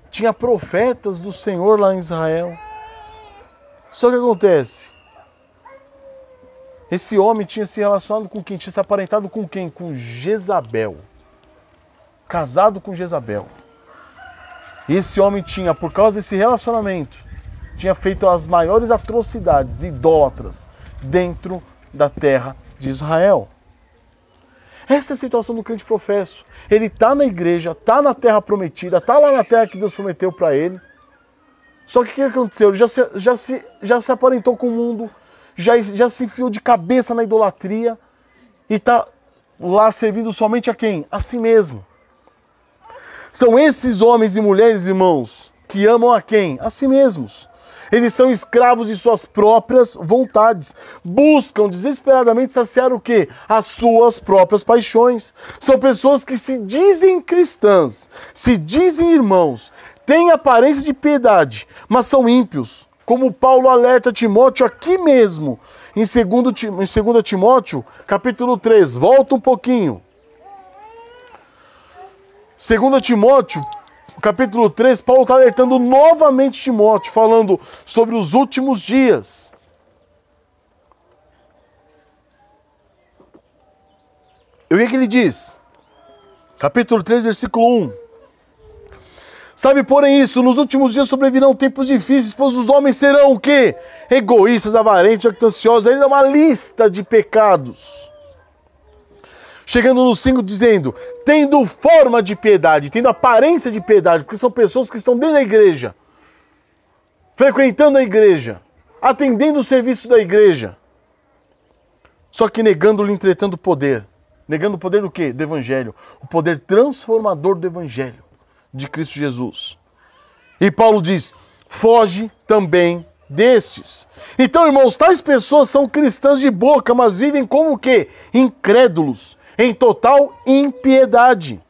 Tinha profetas do Senhor lá em Israel. Só que acontece? Esse homem tinha se relacionado com quem? Tinha se aparentado com quem? Com Jezabel. Casado com Jezabel. E esse homem tinha, por causa desse relacionamento, tinha feito as maiores atrocidades idólatras dentro da terra de Israel. Essa é a situação do crente professo. Ele está na igreja, está na terra prometida, está lá na terra que Deus prometeu para ele. Só que o que aconteceu? Ele já se aparentou com o mundo, já se enfiou de cabeça na idolatria e está lá servindo somente a quem? A si mesmo. São esses homens e mulheres, irmãos, que amam a quem? A si mesmos. Eles são escravos de suas próprias vontades. Buscam desesperadamente saciar o quê? As suas próprias paixões. São pessoas que se dizem cristãs, se dizem irmãos, têm aparência de piedade, mas são ímpios. Como Paulo alerta Timóteo aqui mesmo, em 2 Timóteo, capítulo 3. Volta um pouquinho. 2 Timóteo, capítulo 3, Paulo está alertando novamente Timóteo, falando sobre os últimos dias. E o que ele diz? Capítulo 3, versículo 1. Sabe, porém isso, nos últimos dias sobrevirão tempos difíceis, pois os homens serão o quê? Egoístas, avarentos, jactanciosos. Aí dá uma lista de pecados. Chegando no 5 dizendo, tendo forma de piedade, tendo aparência de piedade, porque são pessoas que estão dentro da igreja, frequentando a igreja, atendendo o serviço da igreja, só que negando-lhe, entretanto, o poder. Negando o poder do quê? Do evangelho. O poder transformador do evangelho de Cristo Jesus. E Paulo diz, foge também destes. Então, irmãos, tais pessoas são cristãs de boca, mas vivem como o quê? Incrédulos, em total impiedade.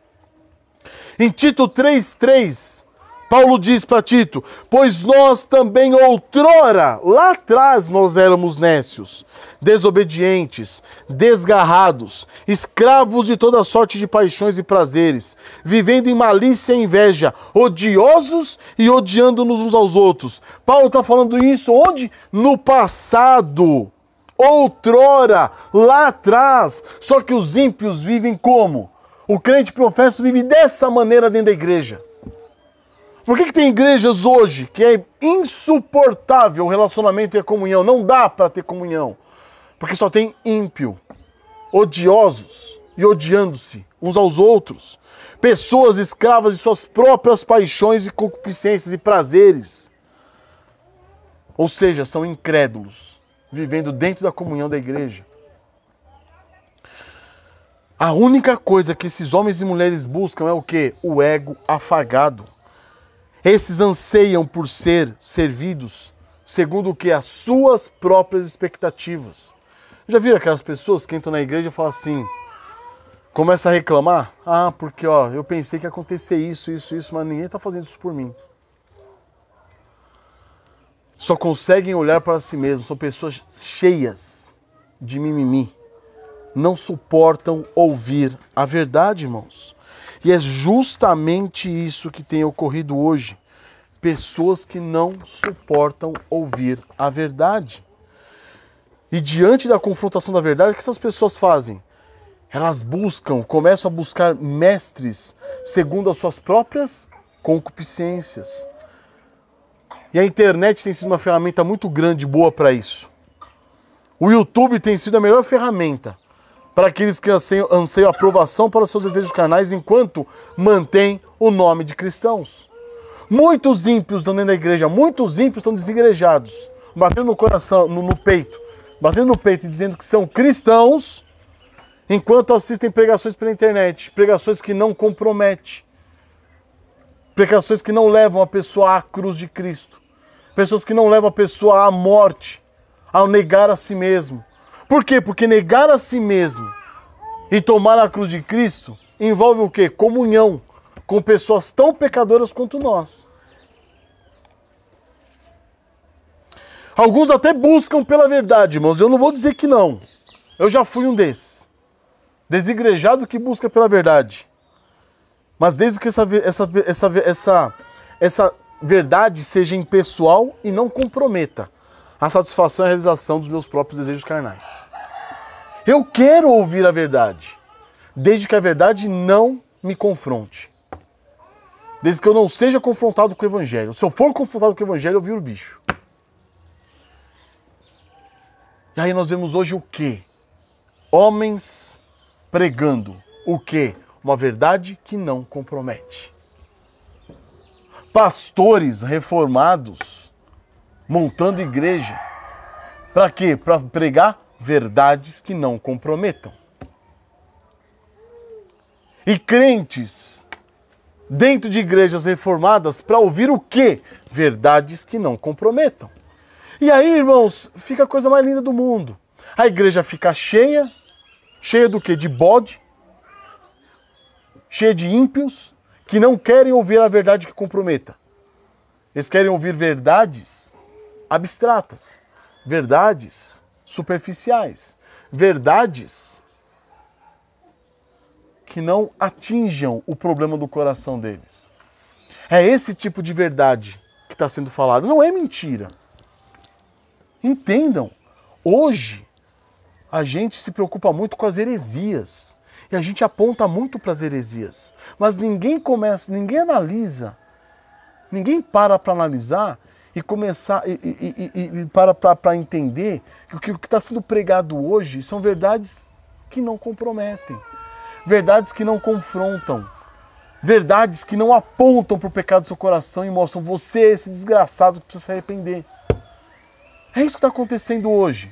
Em Tito 3,3, Paulo diz para Tito, pois nós também outrora, lá atrás nós éramos nécios, desobedientes, desgarrados, escravos de toda sorte de paixões e prazeres, vivendo em malícia e inveja, odiosos e odiando-nos uns aos outros. Paulo está falando isso onde? No passado. Outrora, lá atrás. Só que os ímpios vivem como? O crente professo vive dessa maneira dentro da igreja. Por que tem igrejas hoje que é insuportável o relacionamento e a comunhão? Não dá para ter comunhão. Porque só tem ímpio, odiosos e odiando-se uns aos outros. Pessoas escravas de suas próprias paixões e concupiscências e prazeres. Ou seja, são incrédulos, vivendo dentro da comunhão da igreja. A única coisa que esses homens e mulheres buscam é o quê? O ego afagado. Esses anseiam por ser servidos segundo o que? As suas próprias expectativas. Já viram aquelas pessoas que entram na igreja e falam assim, começa a reclamar? Ah, porque eu pensei que ia acontecer isso, mas ninguém está fazendo isso por mim. Só conseguem olhar para si mesmos, são pessoas cheias de mimimi. Não suportam ouvir a verdade, irmãos. E é justamente isso que tem ocorrido hoje. Pessoas que não suportam ouvir a verdade. E diante da confrontação da verdade, o que essas pessoas fazem? Elas começam a buscar mestres segundo as suas próprias concupiscências. E a internet tem sido uma ferramenta muito grande e boa para isso. O YouTube tem sido a melhor ferramenta para aqueles que anseiam aprovação para os seus desejos carnais enquanto mantém o nome de cristãos. Muitos ímpios estão dentro da igreja, muitos ímpios estão desigrejados, batendo no coração, no peito, batendo no peito e dizendo que são cristãos Enquanto assistem pregações pela internet, pregações que não comprometem, pregações que não levam a pessoa à cruz de Cristo, pessoas que não levam a pessoa à morte, ao negar a si mesmo. Por quê? Porque negar a si mesmo e tomar a cruz de Cristo envolve o quê? Comunhão com pessoas tão pecadoras quanto nós. Alguns até buscam pela verdade, irmãos. Eu não vou dizer que não. Eu já fui um desses. Desigrejado que busca pela verdade. Mas desde que essa verdade seja impessoal e não comprometa a satisfação e a realização dos meus próprios desejos carnais. Eu quero ouvir a verdade, desde que a verdade não me confronte. Desde que eu não seja confrontado com o Evangelho. Se eu for confrontado com o Evangelho, eu viro o bicho. E aí nós vemos hoje o quê? Homens pregando o quê? Uma verdade que não compromete. Pastores reformados montando igreja. Para quê? Para pregar verdades que não comprometam. E crentes dentro de igrejas reformadas para ouvir o quê? Verdades que não comprometam. E aí, irmãos, fica a coisa mais linda do mundo. A igreja fica cheia. Cheia do quê? De bode. Cheia de ímpios que não querem ouvir a verdade que comprometa. Eles querem ouvir verdades abstratas. Verdades superficiais. Verdades que não atinjam o problema do coração deles. É esse tipo de verdade que está sendo falado. Não é mentira. Entendam, hoje a gente se preocupa muito com as heresias e a gente aponta muito para as heresias, mas ninguém analisa, ninguém para analisar e começar para entender que o que está sendo pregado hoje são verdades que não comprometem, verdades que não confrontam, verdades que não apontam para o pecado do seu coração e mostram você é esse desgraçado que precisa se arrepender. É isso que está acontecendo hoje.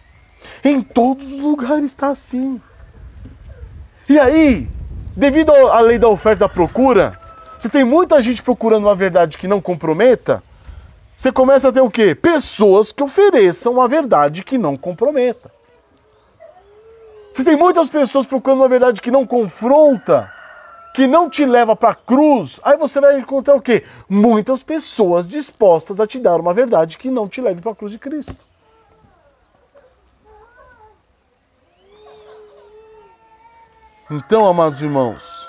Em todos os lugares está assim. E aí, devido à lei da oferta e da procura, se tem muita gente procurando uma verdade que não comprometa, você começa a ter o quê? Pessoas que ofereçam uma verdade que não comprometa. Se tem muitas pessoas procurando uma verdade que não confronta, que não te leva para a cruz, aí você vai encontrar o quê? Muitas pessoas dispostas a te dar uma verdade que não te leve para a cruz de Cristo. Então, amados irmãos,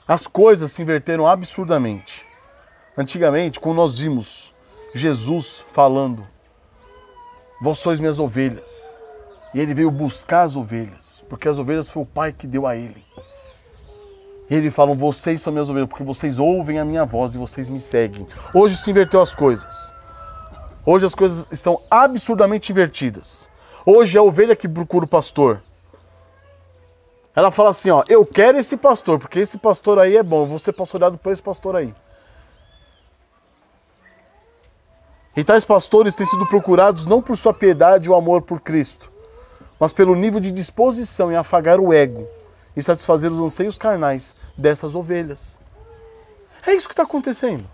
as coisas se inverteram absurdamente. Antigamente, quando nós vimos Jesus falando, vós sois minhas ovelhas, e ele veio buscar as ovelhas, porque as ovelhas foi o Pai que deu a ele. E ele fala, vocês são minhas ovelhas, porque vocês ouvem a minha voz e vocês me seguem. Hoje se inverteu as coisas. Hoje as coisas estão absurdamente invertidas. Hoje é a ovelha que procura o pastor. Ela fala assim, ó, eu quero esse pastor, porque esse pastor aí é bom, eu vou ser pastoreado por esse pastor aí. E tais pastores têm sido procurados não por sua piedade ou amor por Cristo, mas pelo nível de disposição em afagar o ego e satisfazer os anseios carnais dessas ovelhas. É isso que está acontecendo.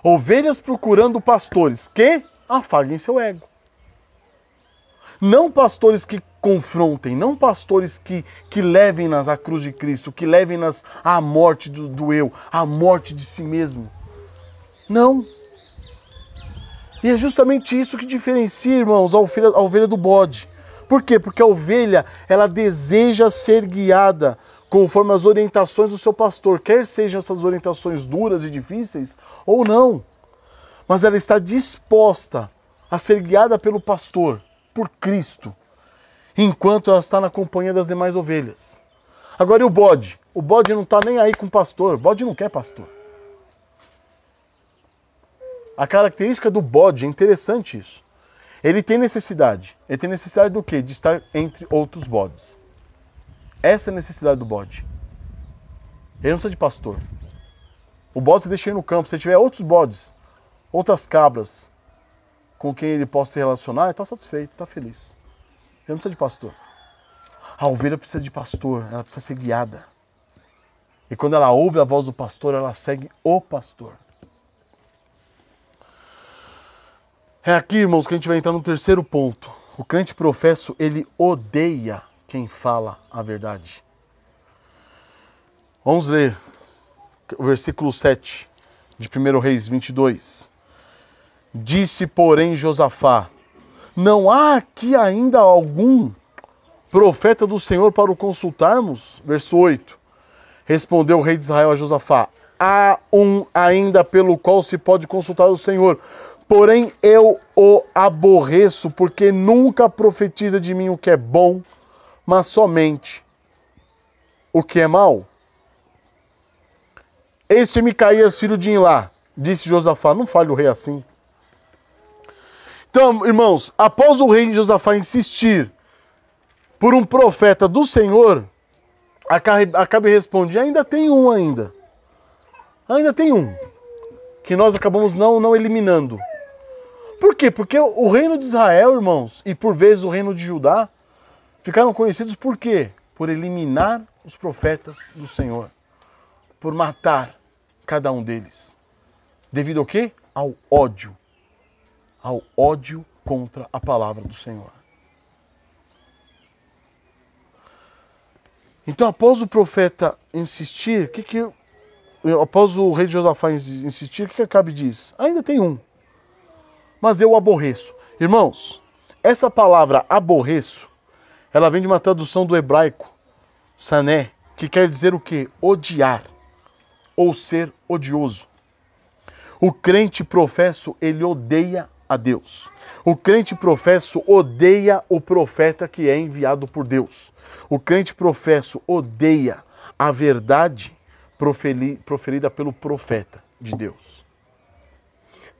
Ovelhas procurando pastores que afaguem seu ego. Não pastores que confrontem, não pastores que levem-nas à cruz de Cristo, que levem-nas à morte do eu, à morte de si mesmo. Não. E é justamente isso que diferencia, irmãos, a ovelha do bode. Por quê? Porque a ovelha, ela deseja ser guiada conforme as orientações do seu pastor, quer sejam essas orientações duras e difíceis ou não. Mas ela está disposta a ser guiada pelo pastor, por Cristo, enquanto ela está na companhia das demais ovelhas. Agora e o bode? O bode não está nem aí com o pastor, o bode não quer pastor. A característica do bode, é interessante isso. Ele tem necessidade. Ele tem necessidade do quê? De estar entre outros bodes. Essa é a necessidade do bode. Ele não precisa de pastor. O bode você deixa ele no campo. Se tiver outros bodes, outras cabras com quem ele possa se relacionar, ele está satisfeito, está feliz. não precisa de pastor. A ovelha precisa de pastor, ela precisa ser guiada. E quando ela ouve a voz do pastor, ela segue o pastor. É aqui, irmãos, que a gente vai entrar no terceiro ponto. O crente professo, ele odeia quem fala a verdade. Vamos ler o versículo 7 de 1 Reis 22. Disse, porém, Josafá, não há aqui ainda algum profeta do Senhor para o consultarmos? Verso 8. Respondeu o rei de Israel a Josafá, há um ainda pelo qual se pode consultar o Senhor, porém eu o aborreço, porque nunca profetiza de mim o que é bom, mas somente o que é mau. Este é Micaías, filho de Imlá, disse Josafá, não fale o rei assim. Então, irmãos, após o rei Josafá insistir por um profeta do Senhor, Acabe responde, ainda tem um ainda. Ainda tem um. Que nós acabamos não eliminando. Por quê? Porque o reino de Israel, irmãos, e por vezes o reino de Judá, ficaram conhecidos por quê? Por eliminar os profetas do Senhor. Por matar cada um deles. Devido ao quê? Ao ódio. Ao ódio contra a palavra do Senhor. Então, após o profeta insistir, após o rei de Josafá insistir, o que Acabe diz? Ainda tem um, mas eu o aborreço. Irmãos, essa palavra aborreço, ela vem de uma tradução do hebraico, sané, que quer dizer o quê? Odiar, ou ser odioso. O crente professo, ele odeia a Deus. O crente professo odeia o profeta que é enviado por Deus. O crente professo odeia a verdade proferida pelo profeta de Deus.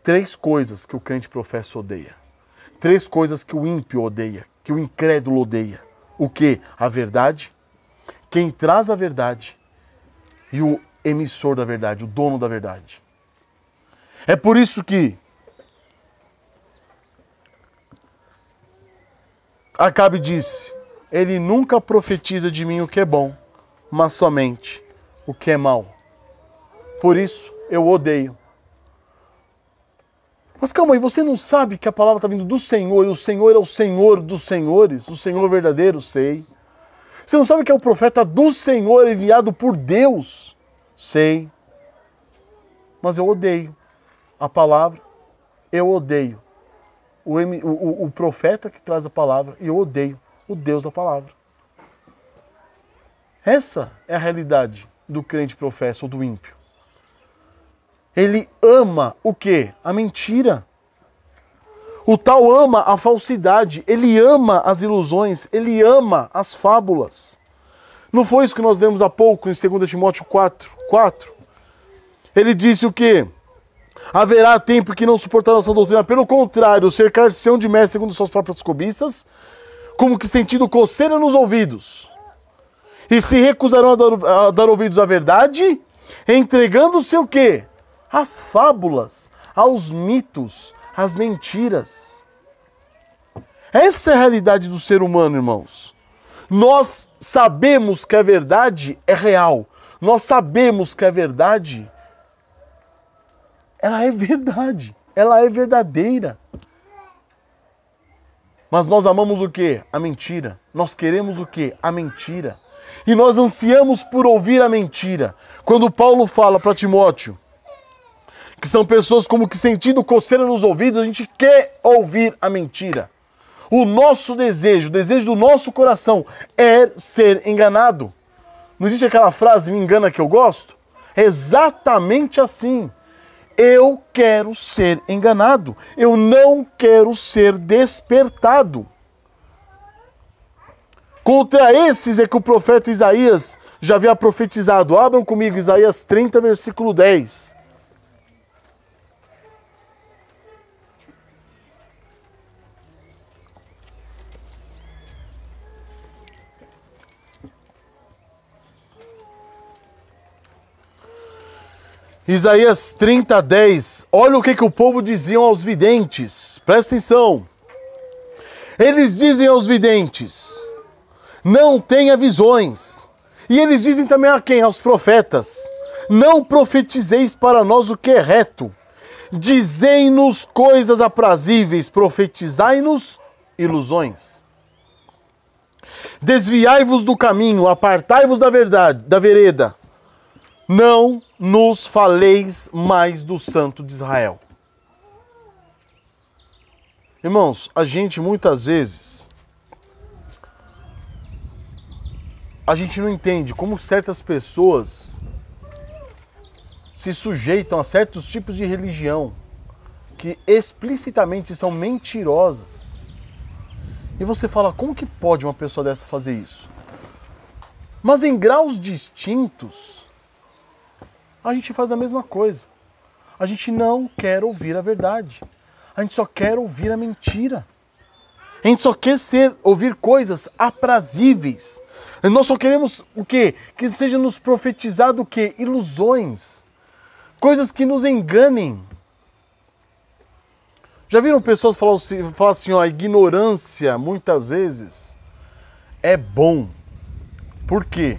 3 coisas que o crente professo odeia. 3 coisas que o ímpio odeia, que o incrédulo odeia. O quê? A verdade, quem traz a verdade e o emissor da verdade, o dono da verdade. É por isso que Acabe disse, ele nunca profetiza de mim o que é bom, mas somente o que é mau. Por isso eu odeio. Mas calma aí, você não sabe que a palavra está vindo do Senhor, e o Senhor é o Senhor dos senhores, o Senhor verdadeiro, sei. Você não sabe que é o profeta do Senhor enviado por Deus? Sei. Mas eu odeio a palavra, eu odeio o profeta que traz a palavra, e eu odeio o Deus da palavra. Essa é a realidade do crente professo ou do ímpio. Ele ama o quê? A mentira. O tal ama a falsidade, ele ama as ilusões, ele ama as fábulas. Não foi isso que nós lemos há pouco em 2 Timóteo 4? Ele disse o quê? Haverá tempo que não suportarão essa doutrina, pelo contrário, cercar-se-ão de mestres segundo suas próprias cobiças, como que sentindo coceira nos ouvidos. E se recusarão a dar ouvidos à verdade, entregando-se o quê? Às fábulas, aos mitos, às mentiras. Essa é a realidade do ser humano, irmãos. Nós sabemos que a verdade é real. Nós sabemos que a verdade, ela é verdade. Ela é verdadeira. Mas nós amamos o quê? A mentira. Nós queremos o quê? A mentira. E nós ansiamos por ouvir a mentira. Quando Paulo fala para Timóteo que são pessoas como que sentindo coceira nos ouvidos, a gente quer ouvir a mentira. O nosso desejo, o desejo do nosso coração é ser enganado. Não existe aquela frase, me engana que eu gosto? É exatamente assim. Eu quero ser enganado. Eu não quero ser despertado. Contra esses é que o profeta Isaías já havia profetizado. Abram comigo Isaías 30, versículo 10. Isaías 30, 10. Olha o que o povo dizia aos videntes. Presta atenção. Eles dizem aos videntes, não tenha visões. E eles dizem também a quem? Aos profetas, não profetizeis para nós o que é reto. Dizei-nos coisas aprazíveis, profetizai-nos ilusões. Desviai-vos do caminho, apartai-vos da verdade, da vereda. Não nos faleis mais do Santo de Israel. Irmãos, a gente muitas vezes, a gente não entende como certas pessoas se sujeitam a certos tipos de religião que explicitamente são mentirosas. E você fala, como que pode uma pessoa dessa fazer isso? Mas em graus distintos, a gente faz a mesma coisa. A gente não quer ouvir a verdade. A gente só quer ouvir a mentira. A gente só quer ouvir coisas aprazíveis. Nós só queremos o quê? Que seja nos profetizado o quê? Ilusões. Coisas que nos enganem. Já viram pessoas falar assim, ó, a ignorância, muitas vezes, é bom. Por quê?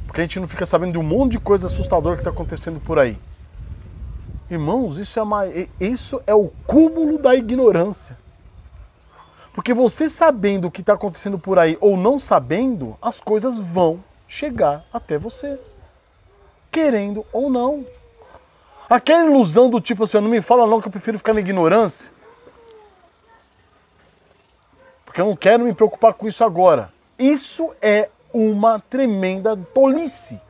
Porque a gente não fica sabendo de um monte de coisa assustadora que está acontecendo por aí. Irmãos, isso é o cúmulo da ignorância. Porque você sabendo o que está acontecendo por aí ou não sabendo, as coisas vão chegar até você. Querendo ou não. Aquela ilusão do tipo assim, não me fala não que eu prefiro ficar na ignorância. Porque eu não quero me preocupar com isso agora. Isso é uma tremenda tolice.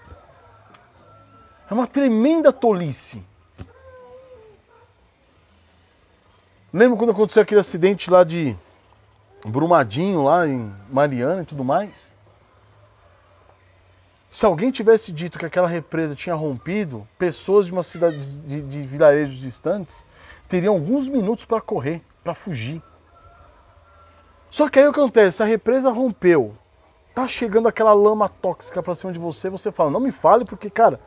É uma tremenda tolice. Lembra quando aconteceu aquele acidente lá de Brumadinho, lá em Mariana e tudo mais? Se alguém tivesse dito que aquela represa tinha rompido, pessoas de uma cidade de vilarejos distantes teriam alguns minutos para correr, para fugir. Só que aí o que acontece? A represa rompeu, tá chegando aquela lama tóxica para cima de você, você fala, não me fale porque, cara,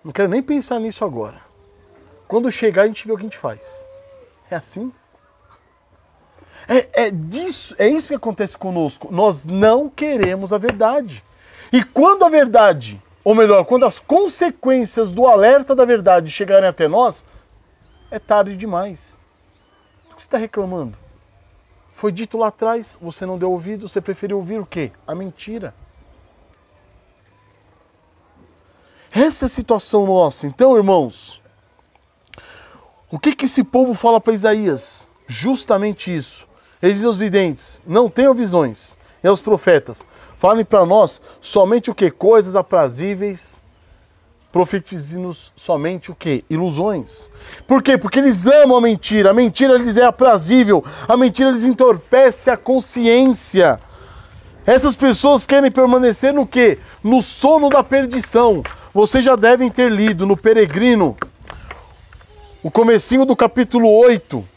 não quero nem pensar nisso agora. Quando chegar a gente vê o que a gente faz. É assim? É isso que acontece conosco. Nós não queremos a verdade. E quando a verdade, ou melhor, quando as consequências do alerta da verdade chegarem até nós, é tarde demais. O que você está reclamando? Foi dito lá atrás, você não deu ouvido, você preferiu ouvir o quê? A mentira. Essa é a situação nossa. Então, irmãos, o que esse povo fala para Isaías? Justamente isso. Eles dizem aos videntes, não tenham visões. E aos profetas, falem para nós somente o que? Coisas aprazíveis, profetize-nos somente o que? Ilusões. Por quê? Porque eles amam a mentira lhes é aprazível, a mentira lhes entorpece a consciência. Essas pessoas querem permanecer no quê? No sono da perdição. Vocês já devem ter lido no Peregrino, o comecinho do capítulo 8,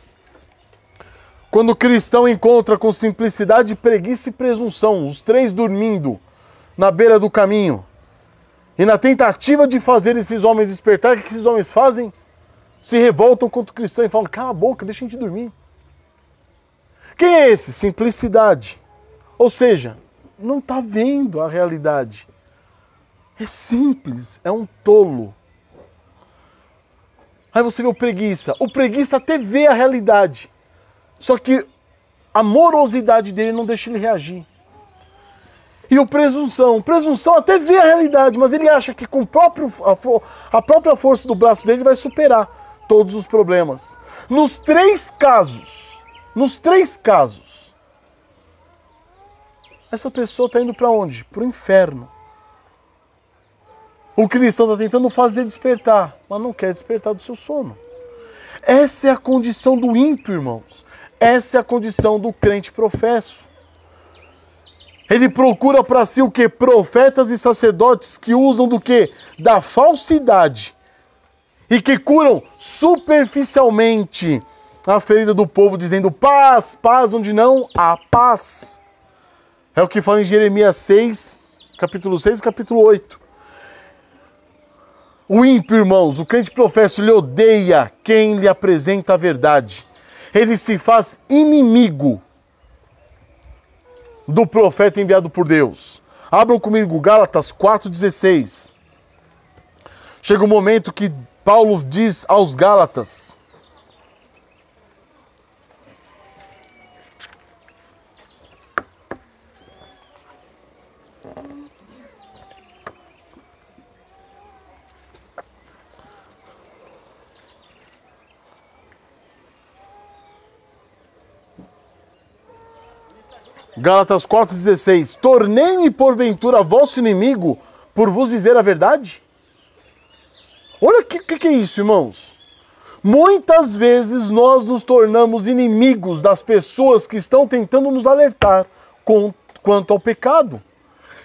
quando o cristão encontra com simplicidade, preguiça e presunção, os três dormindo na beira do caminho. E na tentativa de fazer esses homens despertar, o que esses homens fazem? Se revoltam contra o cristão e falam, cala a boca, deixa a gente dormir. Quem é esse? Simplicidade. Ou seja, não está vendo a realidade. É simples, é um tolo. Aí você vê o preguiça. O preguiça até vê a realidade. Só que a morosidade dele não deixa ele reagir. E o presunção até vê a realidade, mas ele acha que com a própria força do braço dele vai superar todos os problemas. Nos três casos, essa pessoa está indo para onde? Para o inferno. O cristão está tentando fazer despertar, mas não quer despertar do seu sono. Essa é a condição do ímpio, irmãos. Essa é a condição do crente professo. Ele procura para si o quê? Profetas e sacerdotes que usam do quê? Da falsidade. E que curam superficialmente a ferida do povo, dizendo paz, paz onde não há paz. É o que fala em Jeremias 6, capítulo 6 e capítulo 8. O ímpio, irmãos, o crente professo, ele odeia quem lhe apresenta a verdade. Ele se faz inimigo do profeta enviado por Deus. Abram comigo Gálatas 4,16. Chega um momento que Paulo diz aos Gálatas: Gálatas 4,16. Tornei-me porventura vosso inimigo por vos dizer a verdade? Olha o que é isso, irmãos. Muitas vezes nós nos tornamos inimigos das pessoas que estão tentando nos alertar quanto ao pecado.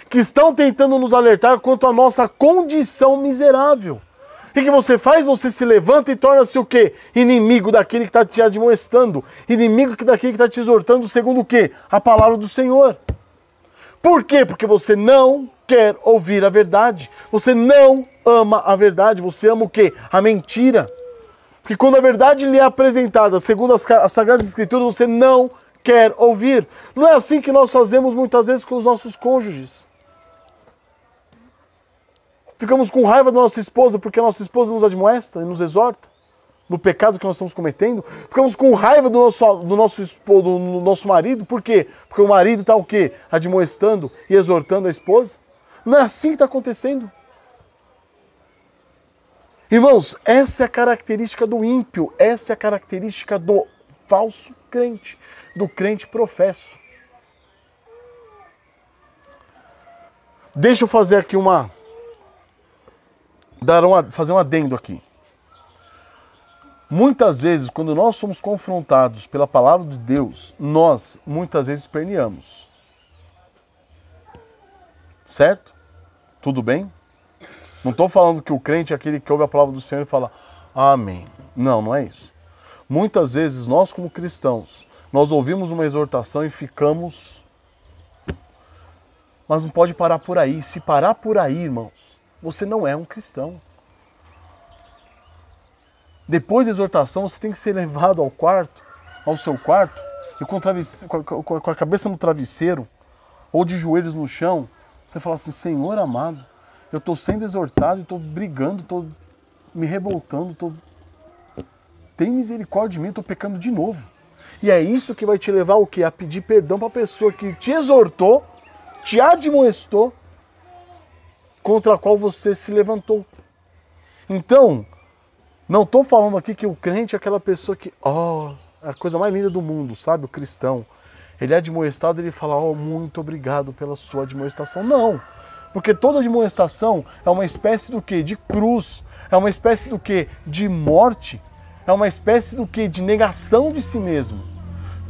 Que estão tentando nos alertar quanto à nossa condição miserável. O que você faz? Você se levanta e torna-se o quê? Inimigo daquele que está te admoestando. Inimigo daquele que está te exortando segundo o quê? A palavra do Senhor. Por quê? Porque você não quer ouvir a verdade. Você não ama a verdade. Você ama o quê? A mentira. Porque quando a verdade lhe é apresentada, segundo as Sagradas Escrituras, você não quer ouvir. Não é assim que nós fazemos muitas vezes com os nossos cônjuges. Ficamos com raiva da nossa esposa porque a nossa esposa nos admoesta e nos exorta no pecado que nós estamos cometendo. Ficamos com raiva do nosso marido. Por quê? Porque o marido está o quê? Admoestando e exortando a esposa. Não é assim que está acontecendo. Irmãos, essa é a característica do ímpio. Essa é a característica do falso crente. Do crente professo. Deixa eu fazer aqui fazer um adendo aqui. Muitas vezes, quando nós somos confrontados pela palavra de Deus, nós muitas vezes esperneamos. Certo? Tudo bem? Não estou falando que o crente é aquele que ouve a palavra do Senhor e fala amém. Não, não é isso. Muitas vezes nós como cristãos, nós ouvimos uma exortação e ficamos... Mas não pode parar por aí. Se parar por aí, irmãos, você não é um cristão. Depois da exortação, você tem que ser levado ao seu quarto, e com a cabeça no travesseiro, ou de joelhos no chão, você fala assim: Senhor amado, eu estou sendo exortado, estou brigando, estou me revoltando, tem misericórdia de mim, estou pecando de novo. E é isso que vai te levar o quê? A pedir perdão para a pessoa que te exortou, te admoestou, contra a qual você se levantou. Então, não estou falando aqui que o crente é aquela pessoa que, é a coisa mais linda do mundo, sabe? O cristão. Ele é admoestado e ele fala, muito obrigado pela sua admoestação. Não, porque toda admoestação é uma espécie do quê? De cruz. É uma espécie do quê? De morte. É uma espécie do quê? De negação de si mesmo.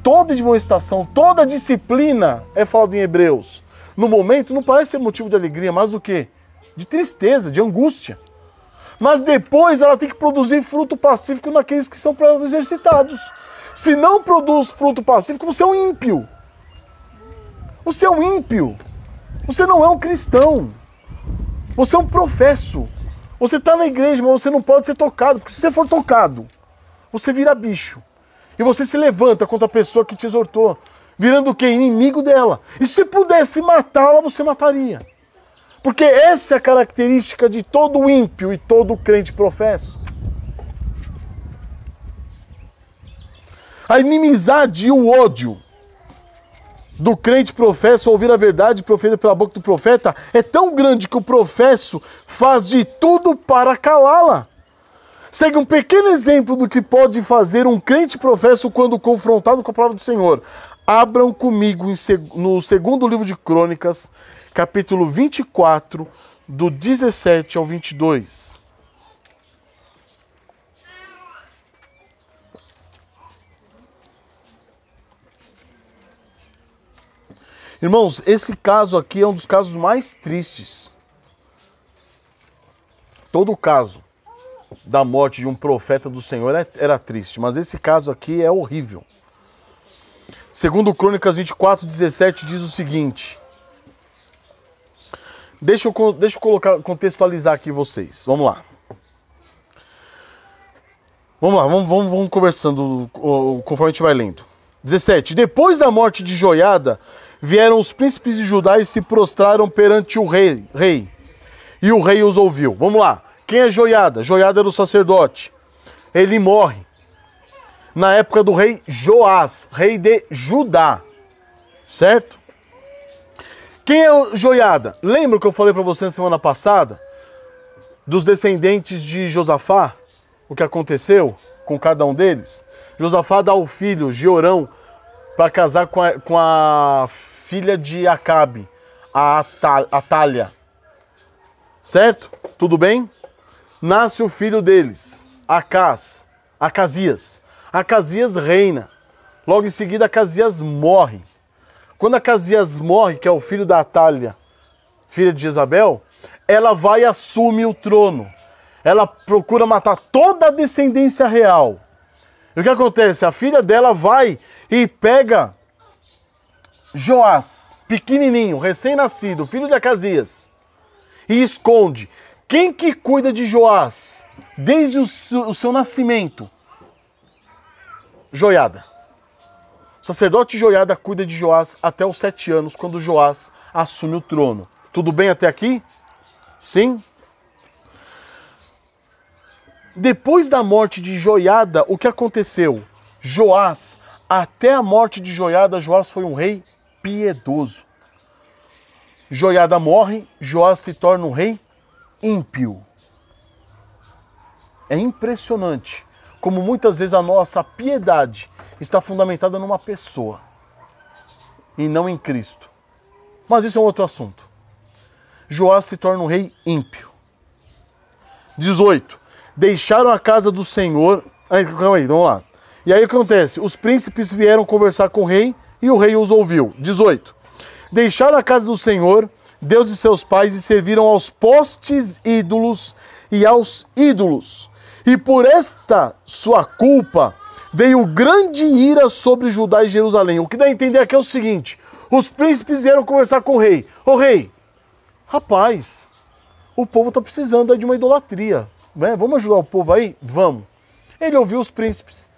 Toda admoestação, toda disciplina, é falado em Hebreus, no momento não parece ser motivo de alegria, mas o quê? De tristeza, de angústia. Mas depois ela tem que produzir fruto pacífico naqueles que são exercitados. Se não produz fruto pacífico, você é um ímpio. Você é um ímpio. Você não é um cristão. Você é um professo. Você está na igreja, mas você não pode ser tocado. Porque se você for tocado, você vira bicho. E você se levanta contra a pessoa que te exortou. Virando o quê? Inimigo dela. E se pudesse matá-la, você mataria. Porque essa é a característica de todo ímpio e todo crente professo. A inimizade e o ódio do crente professo ao ouvir a verdade proferida pela boca do profeta é tão grande que o professo faz de tudo para calá-la. Segue um pequeno exemplo do que pode fazer um crente professo quando confrontado com a palavra do Senhor. Abram comigo no segundo livro de Crônicas, capítulo 24, do 17 ao 22. Irmãos, esse caso aqui é um dos casos mais tristes. Todo o caso da morte de um profeta do Senhor era triste, mas esse caso aqui é horrível. Segundo Crônicas 24, 17 diz o seguinte. Deixa eu contextualizar aqui vocês. Vamos lá. Vamos conversando conforme a gente vai lendo. 17. Depois da morte de Joiada, vieram os príncipes de Judá e se prostraram perante o rei. E o rei os ouviu. Vamos lá. Quem é Joiada? Joiada era o sacerdote. Ele morre na época do rei Joás, rei de Judá. Certo? Quem é Joiada? Lembra que eu falei para você na semana passada? Dos descendentes de Josafá? O que aconteceu com cada um deles? Josafá dá o filho, Jeorão, para casar com a filha de Acabe, a Atália. Certo? Tudo bem? Nasce o filho deles, Acasias. Acasias reina. Logo em seguida, Acasias morre. Quando Acasias morre, que é o filho da Atália, filha de Jezabel, ela vai e assume o trono. Ela procura matar toda a descendência real. E o que acontece? A filha dela vai e pega Joás, pequenininho, recém-nascido, filho de Acasias, e esconde. Quem que cuida de Joás desde o seu nascimento? Joiada. O sacerdote Joiada cuida de Joás até os 7 anos, quando Joás assume o trono. Tudo bem até aqui? Sim? Depois da morte de Joiada, o que aconteceu? Joás, até a morte de Joiada, Joás foi um rei piedoso. Joiada morre, Joás se torna um rei ímpio. É impressionante como muitas vezes a nossa piedade está fundamentada numa pessoa e não em Cristo. Mas isso é um outro assunto. Joás se torna um rei ímpio. 18. Deixaram a casa do Senhor. Calma aí, vamos lá. E aí o que acontece? Os príncipes vieram conversar com o rei e o rei os ouviu. 18. Deixaram a casa do Senhor, Deus de seus pais, e serviram aos postes ídolos e aos ídolos. E por esta sua culpa veio grande ira sobre Judá e Jerusalém. O que dá a entender aqui é o seguinte: os príncipes vieram conversar com o rei. Ô rei, rapaz, o povo está precisando de uma idolatria. Né? Vamos ajudar o povo aí? Vamos. Ele ouviu os príncipes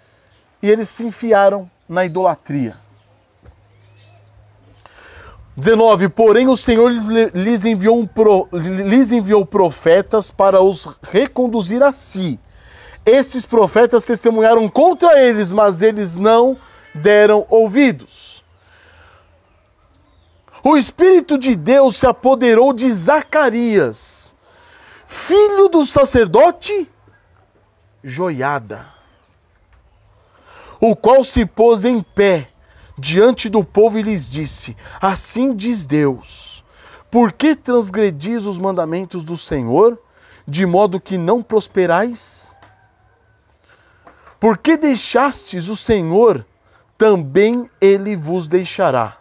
e eles se enfiaram na idolatria. 19. Porém o Senhor lhes enviou profetas para os reconduzir a si. Estes profetas testemunharam contra eles, mas eles não deram ouvidos. O Espírito de Deus se apoderou de Zacarias, filho do sacerdote Joiada, o qual se pôs em pé diante do povo e lhes disse: assim diz Deus, por que transgredis os mandamentos do Senhor, de modo que não prosperais? Por que deixastes o Senhor, também ele vos deixará.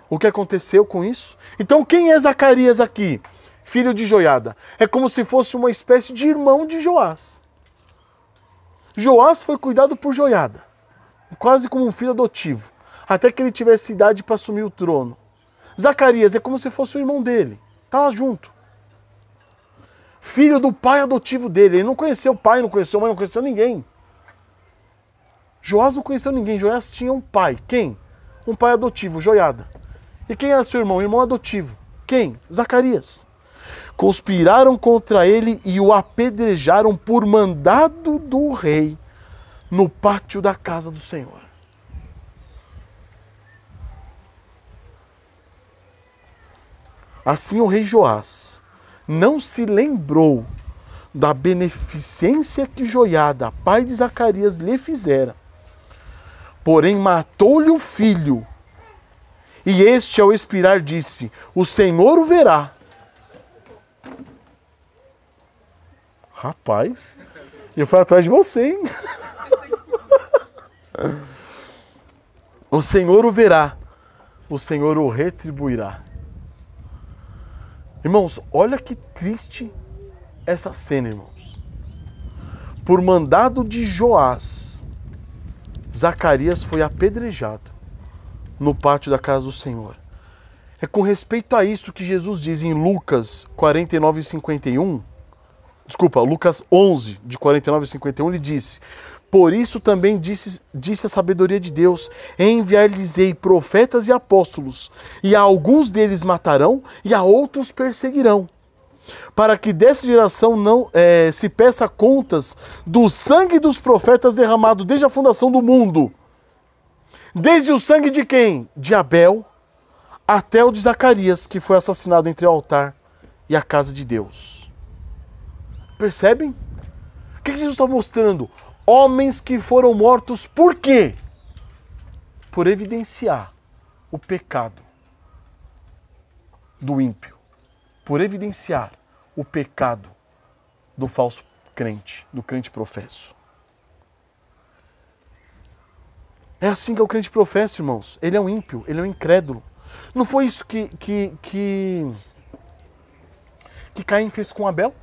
O que aconteceu com isso? Então quem é Zacarias aqui? Filho de Joiada. É como se fosse uma espécie de irmão de Joás. Joás foi cuidado por Joiada, quase como um filho adotivo, até que ele tivesse idade para assumir o trono. Zacarias é como se fosse o irmão dele, está lá junto. Filho do pai adotivo dele. Ele não conheceu o pai, não conheceu a mãe, não conheceu ninguém. Joás não conheceu ninguém. Joás tinha um pai. Quem? Um pai adotivo, Joiada. E quem era seu irmão? Irmão adotivo. Quem? Zacarias. Conspiraram contra ele e o apedrejaram por mandado do rei no pátio da casa do Senhor. Assim o rei Joás não se lembrou da beneficência que Joiada, pai de Zacarias, lhe fizera. Porém matou-lhe o filho. E este, ao expirar, disse: o Senhor o verá. Rapaz, eu fui atrás de você, hein? O Senhor o verá. O Senhor o retribuirá. Irmãos, olha que triste essa cena, irmãos. Por mandado de Joás, Zacarias foi apedrejado no pátio da casa do Senhor. É com respeito a isso que Jesus diz em Lucas 49:51, desculpa, Lucas 11, de 49 e 51, ele disse: Por isso também disse a sabedoria de Deus: enviar-lhes-ei profetas e apóstolos, e a alguns deles matarão, e a outros perseguirão, para que dessa geração não se peça contas do sangue dos profetas derramado desde a fundação do mundo. Desde o sangue de quem? De Abel, até o de Zacarias, que foi assassinado entre o altar e a casa de Deus. Percebem? O que Jesus está mostrando? Homens que foram mortos por quê? Por evidenciar o pecado do ímpio. Por evidenciar o pecado do falso crente, do crente professo. É assim que é o crente professo, irmãos. Ele é um ímpio, ele é um incrédulo. Não foi isso que Caim fez com Abel?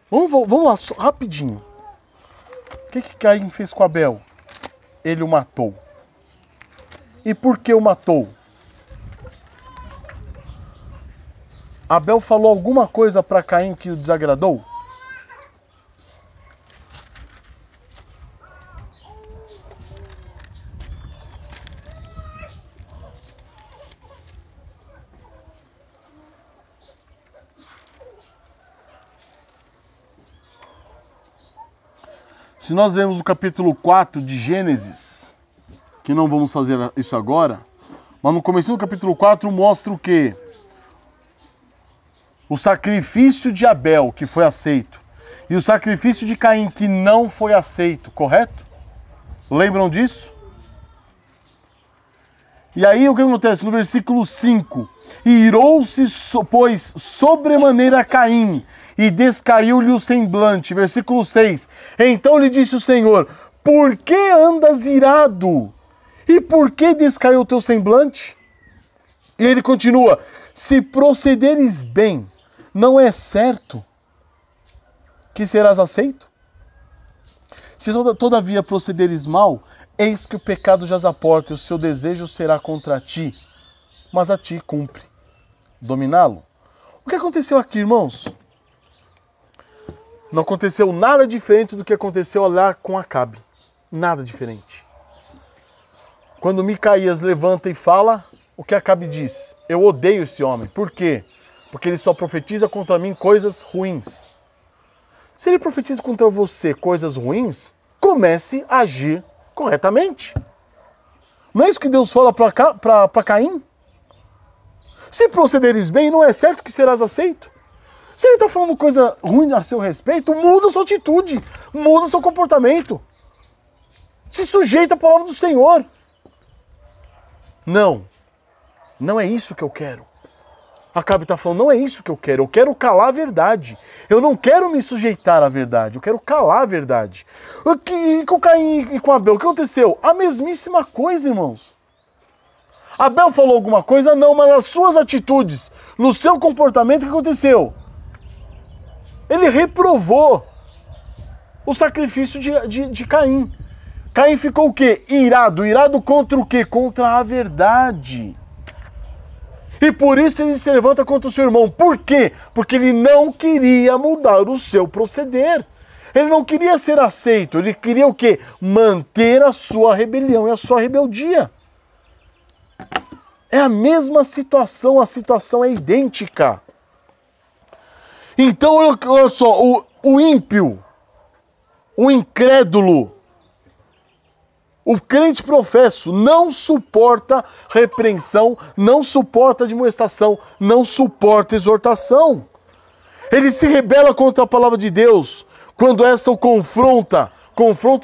Vamos lá, rapidinho. O que Caim fez com Abel? Ele o matou. E por que o matou? Abel falou alguma coisa para Caim que o desagradou? Se nós vemos o capítulo 4 de Gênesis, que não vamos fazer isso agora, mas no começo do capítulo 4 mostra o quê? O sacrifício de Abel, que foi aceito, e o sacrifício de Caim, que não foi aceito, correto? Lembram disso? E aí o que acontece? No versículo 5, e irou-se, pois, sobremaneira Caim, e descaiu-lhe o semblante. Versículo 6. Então lhe disse o Senhor: por que andas irado? E por que descaiu o teu semblante? E ele continua: se procederes bem, não é certo que serás aceito? Se todavia procederes mal, eis que o pecado jaz à porta, e o seu desejo será contra ti, mas a ti cumpre dominá-lo. O que aconteceu aqui, irmãos? Não aconteceu nada diferente do que aconteceu lá com Acabe. Nada diferente. Quando Micaías levanta e fala, o que Acabe diz? Eu odeio esse homem. Por quê? Porque ele só profetiza contra mim coisas ruins. Se ele profetiza contra você coisas ruins, comece a agir corretamente. Não é isso que Deus fala para Caim? Se procederes bem, não é certo que serás aceito. Se ele está falando coisa ruim a seu respeito, muda a sua atitude, muda o seu comportamento. Se sujeita à palavra do Senhor. Não é isso que eu quero. Acabe está falando, não é isso que eu quero calar a verdade. Eu não quero me sujeitar à verdade, eu quero calar a verdade. E com Caim e com Abel, o que aconteceu? A mesmíssima coisa, irmãos. Abel falou alguma coisa? Não, mas as suas atitudes, no seu comportamento, o que aconteceu? Ele reprovou o sacrifício de Caim. Caim ficou o quê? Irado. Irado contra o quê? Contra a verdade. E por isso ele se levanta contra o seu irmão. Por quê? Porque ele não queria mudar o seu proceder. Ele não queria ser aceito. Ele queria o quê? Manter a sua rebelião e a sua rebeldia. É a mesma situação. A situação é idêntica. Então, olha só, o ímpio, o incrédulo, o crente professo não suporta repreensão, não suporta admoestação, não suporta exortação. Ele se rebela contra a palavra de Deus quando essa o confronta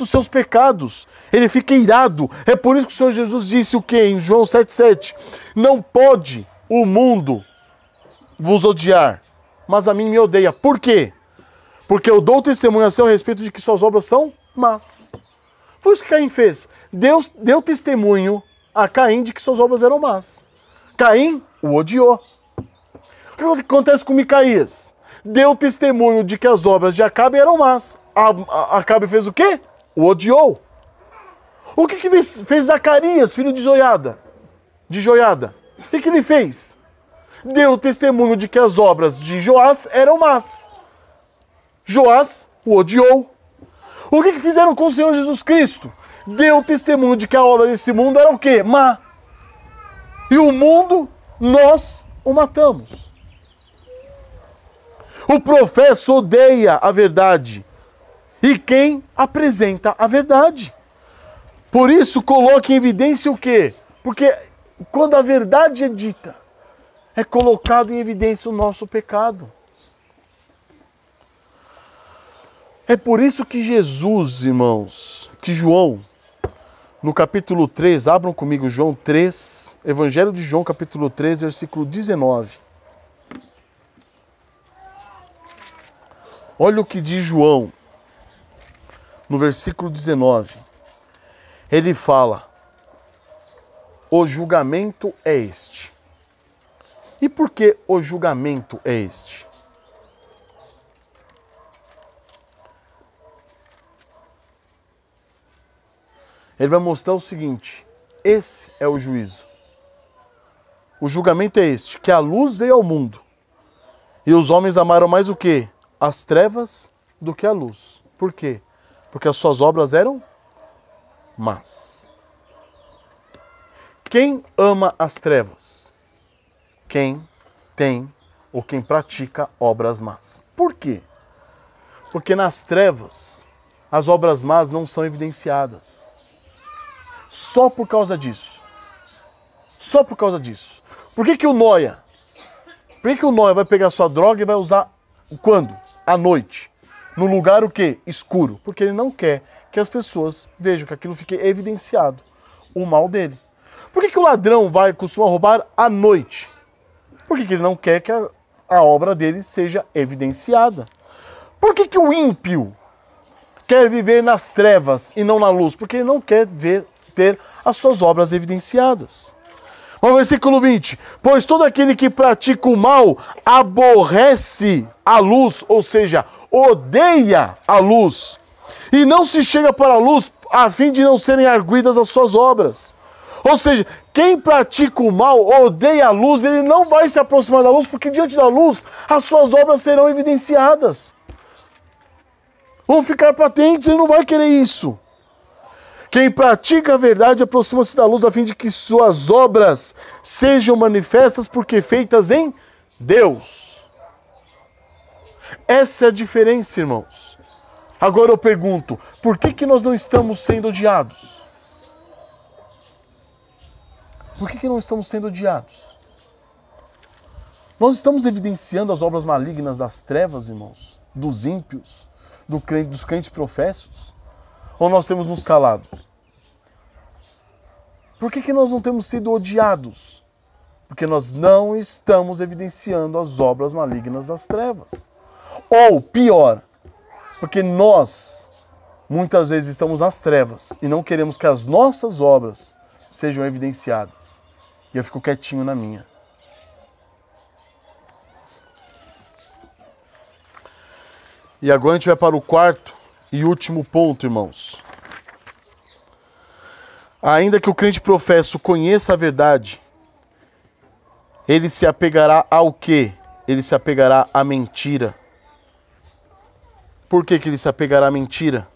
os seus pecados. Ele fica irado. É por isso que o Senhor Jesus disse o quê? Em João 7,7. Não pode o mundo vos odiar, mas a mim me odeia. Por quê? Porque eu dou testemunho a seu respeito de que suas obras são más. Foi isso que Caim fez. Deus deu testemunho a Caim de que suas obras eram más. Caim o odiou. O que acontece com Micaías? Deu testemunho de que as obras de Acabe eram más. Acabe fez o quê? O odiou. O que fez Zacarias, filho de Joiada? O que ele fez? Deu testemunho de que as obras de Joás eram más. Joás o odiou. O que fizeram com o Senhor Jesus Cristo? Deu testemunho de que a obra desse mundo era o quê? Má. E o mundo, nós o matamos. O profeta odeia a verdade. E quem apresenta a verdade? Por isso, coloque em evidência o quê? Porque quando a verdade é dita, é colocado em evidência o nosso pecado. É por isso que Jesus, irmãos, que João, no capítulo 3, abram comigo João 3, Evangelho de João, capítulo 3, versículo 19. Olha o que diz João, no versículo 19. Ele fala, o julgamento é este. E por que o julgamento é este? Ele vai mostrar o seguinte, esse é o juízo. O julgamento é este, que a luz veio ao mundo. E os homens amaram mais o quê? As trevas do que a luz. Por quê? Porque as suas obras eram más. Quem ama as trevas? Quem tem ou quem pratica obras más. Por quê? Porque nas trevas as obras más não são evidenciadas. Só por causa disso. Só por causa disso. Por que o nóia? Por que o nóia vai pegar sua droga e vai usar quando? À noite. No lugar o quê? Escuro. Porque ele não quer que as pessoas vejam, que aquilo fique evidenciado. O mal dele. Por que o ladrão costuma roubar à noite? Porque ele não quer que a obra dele seja evidenciada. Por que o ímpio quer viver nas trevas e não na luz? Porque ele não quer ter as suas obras evidenciadas. No versículo 20, pois todo aquele que pratica o mal aborrece a luz, ou seja, odeia a luz, e não se chega para a luz a fim de não serem arguidas as suas obras. Ou seja, quem pratica o mal odeia a luz, ele não vai se aproximar da luz, porque diante da luz as suas obras serão evidenciadas. Vão ficar patentes, ele não vai querer isso. Quem pratica a verdade aproxima-se da luz a fim de que suas obras sejam manifestas porque feitas em Deus. Essa é a diferença, irmãos. Agora eu pergunto, por que nós não estamos sendo odiados? Por que não estamos sendo odiados? Nós estamos evidenciando as obras malignas das trevas, irmãos, dos ímpios, dos crentes professos? Ou nós temos nos calado? Por que nós não temos sido odiados? Porque nós não estamos evidenciando as obras malignas das trevas. Ou, pior, porque nós, muitas vezes, estamos nas trevas e não queremos que as nossas obras sejam evidenciadas. E eu fico quietinho na minha. E agora a gente vai para o quarto e último ponto, irmãos. Ainda que o crente professo conheça a verdade, ele se apegará ao quê? Ele se apegará à mentira. Por que ele se apegará à mentira?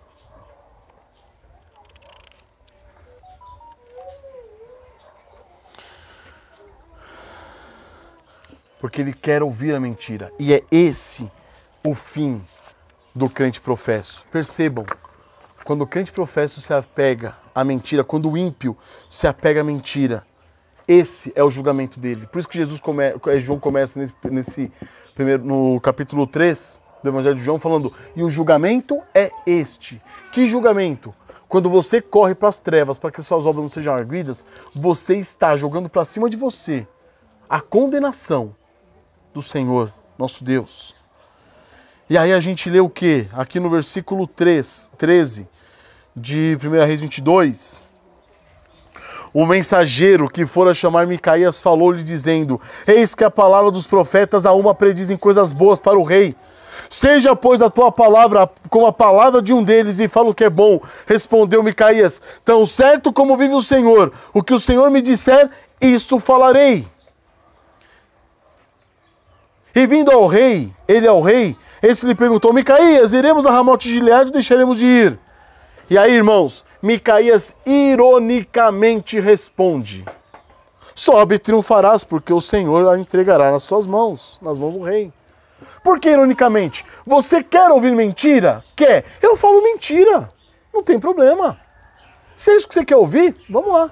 Porque ele quer ouvir a mentira. E é esse o fim do crente professo. Percebam, quando o crente professo se apega à mentira, quando o ímpio se apega à mentira, esse é o julgamento dele. Por isso que João começa no capítulo 3 do Evangelho de João falando, e o julgamento é este. Que julgamento? Quando você corre para as trevas para que suas obras não sejam arguidas, você está jogando para cima de você a condenação do Senhor, nosso Deus. E aí a gente lê o quê? Aqui no versículo 13 de 1 Reis 22. O mensageiro que fora chamar Micaías falou-lhe dizendo, eis que a palavra dos profetas a uma predizem coisas boas para o rei. Seja, pois, a tua palavra como a palavra de um deles e fala o que é bom. Respondeu Micaías, tão certo como vive o Senhor, o que o Senhor me disser, isto falarei. E vindo ao rei, Esse lhe perguntou: Micaías, iremos a Ramote de Gileade ou deixaremos de ir? E aí, irmãos, Micaías ironicamente responde: sobe e triunfarás, porque o Senhor a entregará nas suas mãos, nas mãos do rei. Por que ironicamente? Você quer ouvir mentira? Quer? Eu falo mentira. Não tem problema. Se é isso que você quer ouvir, vamos lá.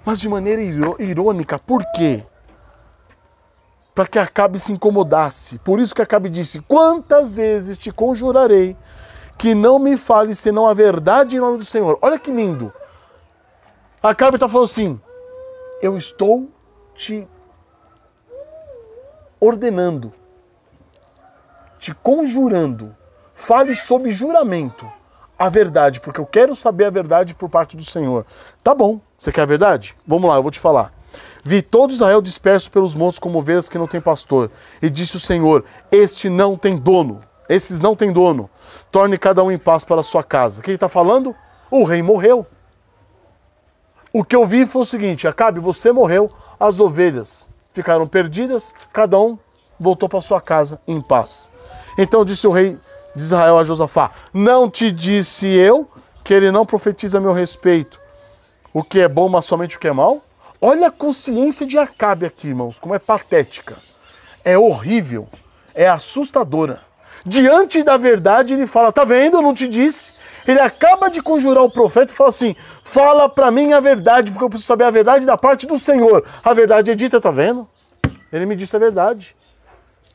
Mas de maneira irônica, por quê? Para que Acabe se incomodasse. Por isso que Acabe disse: quantas vezes te conjurarei que não me fale senão a verdade em nome do Senhor. Olha que lindo. Acabe está falando assim: eu estou te ordenando, te conjurando, fale sob juramento a verdade, porque eu quero saber a verdade por parte do Senhor. Tá bom, você quer a verdade? Vamos lá, eu vou te falar. Vi todo Israel disperso pelos montes como ovelhas que não têm pastor. E disse o Senhor: este não tem dono, esses não têm dono. Torne cada um em paz para a sua casa. O que ele está falando? O rei morreu. O que eu vi foi o seguinte: Acabe, você morreu, as ovelhas ficaram perdidas, cada um voltou para sua casa em paz. Então disse o rei de Israel a Josafá: não te disse eu que ele não profetiza a meu respeito o que é bom, mas somente o que é mal? Olha a consciência de Acabe aqui, irmãos, como é patética. É horrível, é assustadora. Diante da verdade ele fala: tá vendo, eu não te disse? Ele acaba de conjurar o profeta e fala assim: fala para mim a verdade, porque eu preciso saber a verdade da parte do Senhor. A verdade é dita, tá vendo? Ele me disse a verdade.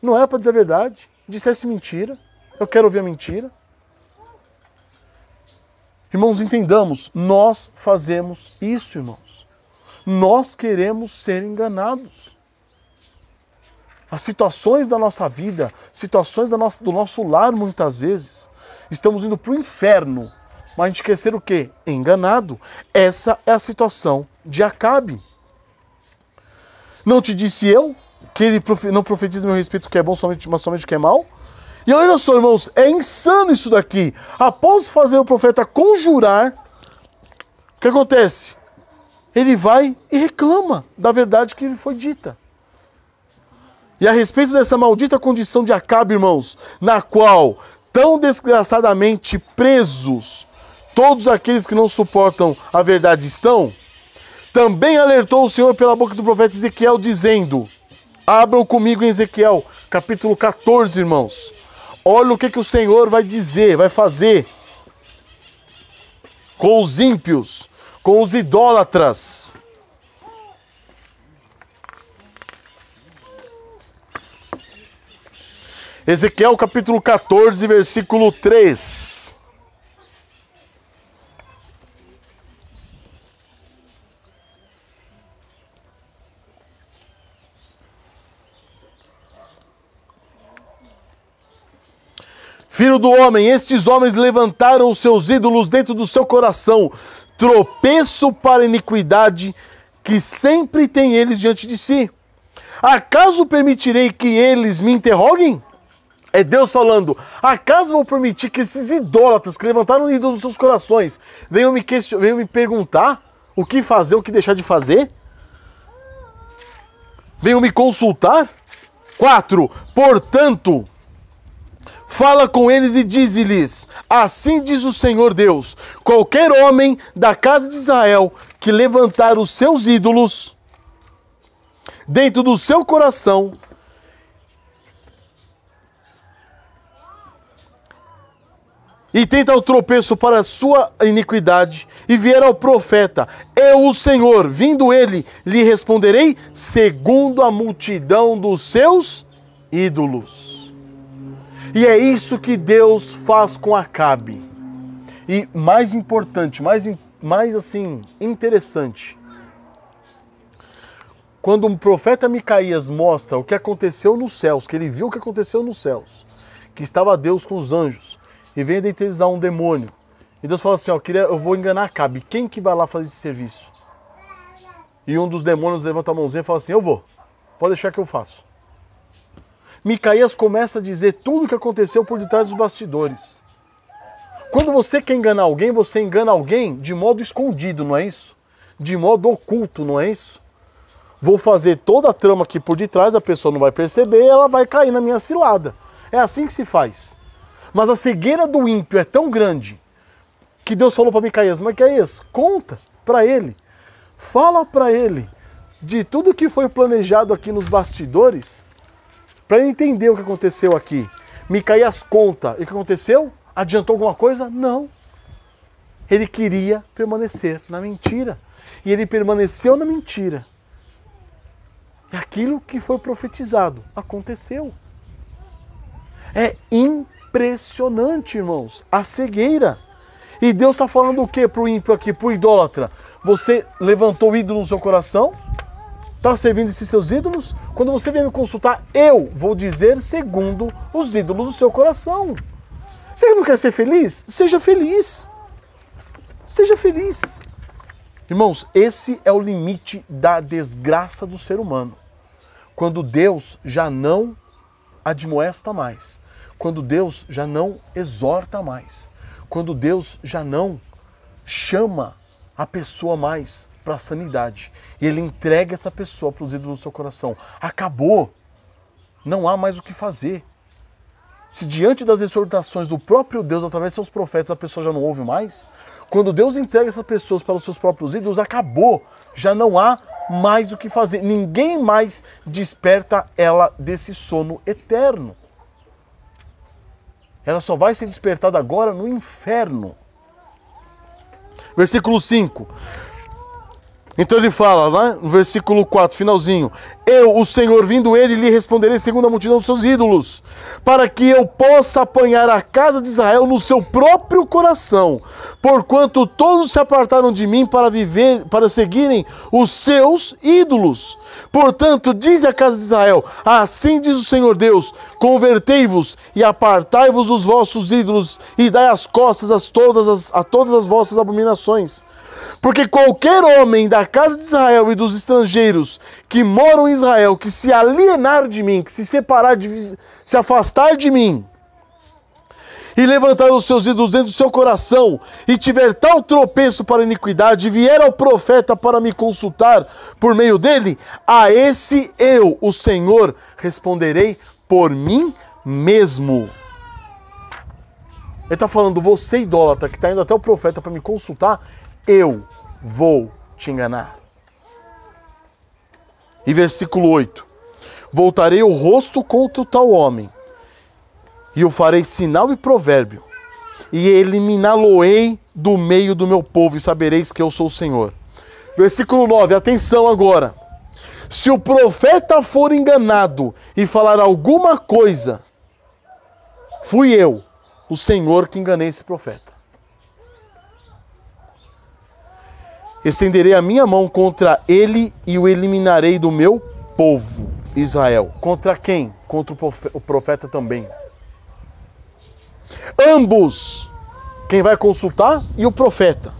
Não é para dizer a verdade. Dissesse mentira. Eu quero ouvir a mentira. Irmãos, entendamos, nós fazemos isso, irmãos. Nós queremos ser enganados. As situações da nossa vida, situações do nosso lar, muitas vezes, estamos indo para o inferno, mas a gente quer ser o quê? Enganado. Essa é a situação de Acabe. Não te disse eu que ele não profetiza a meu respeito o que é bom, mas somente o que é mal? E olha só, irmãos, é insano isso daqui. Após fazer o profeta conjurar, o que acontece? Ele vai e reclama da verdade que lhe foi dita. E a respeito dessa maldita condição de Acabe, irmãos, na qual tão desgraçadamente presos todos aqueles que não suportam a verdade estão, também alertou o Senhor pela boca do profeta Ezequiel, dizendo: abram comigo em Ezequiel, capítulo 14, irmãos. Olha o que o Senhor vai dizer, vai fazer com os ímpios, com os idólatras. Ezequiel capítulo 14, versículo 3. Filho do homem, estes homens levantaram os seus ídolos dentro do seu coração, tropeço para a iniquidade que sempre tem eles diante de si. Acaso permitirei que eles me interroguem? É Deus falando: acaso vou permitir que esses idólatras que levantaram ídolos nos seus corações venham me perguntar o que fazer, o que deixar de fazer? Venham me consultar? 4. Portanto, fala com eles e dize-lhes: assim diz o Senhor Deus, qualquer homem da casa de Israel que levantar os seus ídolos dentro do seu coração e tenta o tropeço para a sua iniquidade, e vier ao profeta: eu, o Senhor, vindo ele, lhe responderei segundo a multidão dos seus ídolos. E é isso que Deus faz com Acabe. E mais importante, mais assim, interessante, quando o profeta Micaías mostra o que aconteceu nos céus, que ele viu o que aconteceu nos céus, que estava Deus com os anjos, e vem dentre eles um demônio. E Deus fala assim: ó, eu vou enganar Acabe. Quem que vai lá fazer esse serviço? E um dos demônios levanta a mãozinha e fala assim: eu vou. Pode deixar que eu faço. Micaías começa a dizer tudo o que aconteceu por detrás dos bastidores. Quando você quer enganar alguém, você engana alguém de modo escondido, não é isso? De modo oculto, não é isso? vou fazer toda a trama aqui por detrás, a pessoa não vai perceber e ela vai cair na minha cilada. É assim que se faz. Mas a cegueira do ímpio é tão grande que Deus falou para Micaías: Micaías, conta para ele, fala para ele de tudo que foi planejado aqui nos bastidores, para ele entender o que aconteceu aqui. Micaías conta. E o que aconteceu? Adiantou alguma coisa? Não. Ele queria permanecer na mentira. E ele permaneceu na mentira. E aquilo que foi profetizado aconteceu. É impressionante, irmãos, a cegueira. E Deus está falando o que para o ímpio aqui, para o idólatra? Você levantou o ídolo no seu coração? Está servindo esses seus ídolos? Quando você vem me consultar, eu vou dizer segundo os ídolos do seu coração. Você não quer ser feliz? Seja feliz. Seja feliz. Irmãos, esse é o limite da desgraça do ser humano. Quando Deus já não admoesta mais. Quando Deus já não exorta mais. Quando Deus já não chama a pessoa mais para a sanidade. E Ele entrega essa pessoa para os ídolos do seu coração. Acabou. Não há mais o que fazer. Se diante das exortações do próprio Deus, através de seus profetas, a pessoa já não ouve mais, quando Deus entrega essas pessoas para os seus próprios ídolos, acabou. Já não há mais o que fazer. Ninguém mais desperta ela desse sono eterno. Ela só vai ser despertada agora no inferno. Versículo 5. Então ele fala, né, no versículo 4, finalzinho: eu, o Senhor, vindo ele, lhe responderei segundo a multidão dos seus ídolos, para que eu possa apanhar a casa de Israel no seu próprio coração, porquanto todos se apartaram de mim para seguirem os seus ídolos. Portanto, diz a casa de Israel: assim diz o Senhor Deus, convertei-vos e apartai-vos dos vossos ídolos, e dai as costas a todas as vossas abominações. Porque qualquer homem da casa de Israel e dos estrangeiros que moram em Israel, que se alienar de mim, que se separar, se afastar de mim, e levantar os seus ídolos dentro do seu coração, e tiver tal tropeço para a iniquidade, e vier ao profeta para me consultar por meio dele, a esse eu, o Senhor, responderei por mim mesmo. Ele está falando: você, idólatra, que está indo até o profeta para me consultar, eu vou te enganar. E versículo 8: voltarei o rosto contra o tal homem, e o farei sinal e provérbio, e eliminá-lo-ei do meio do meu povo, e sabereis que eu sou o Senhor. Versículo 9, atenção agora. Se o profeta for enganado e falar alguma coisa, fui eu, o Senhor, que enganei esse profeta. Estenderei a minha mão contra ele e o eliminarei do meu povo, Israel. Contra quem? Contra o profeta também. Ambos, quem vai consultar e o profeta,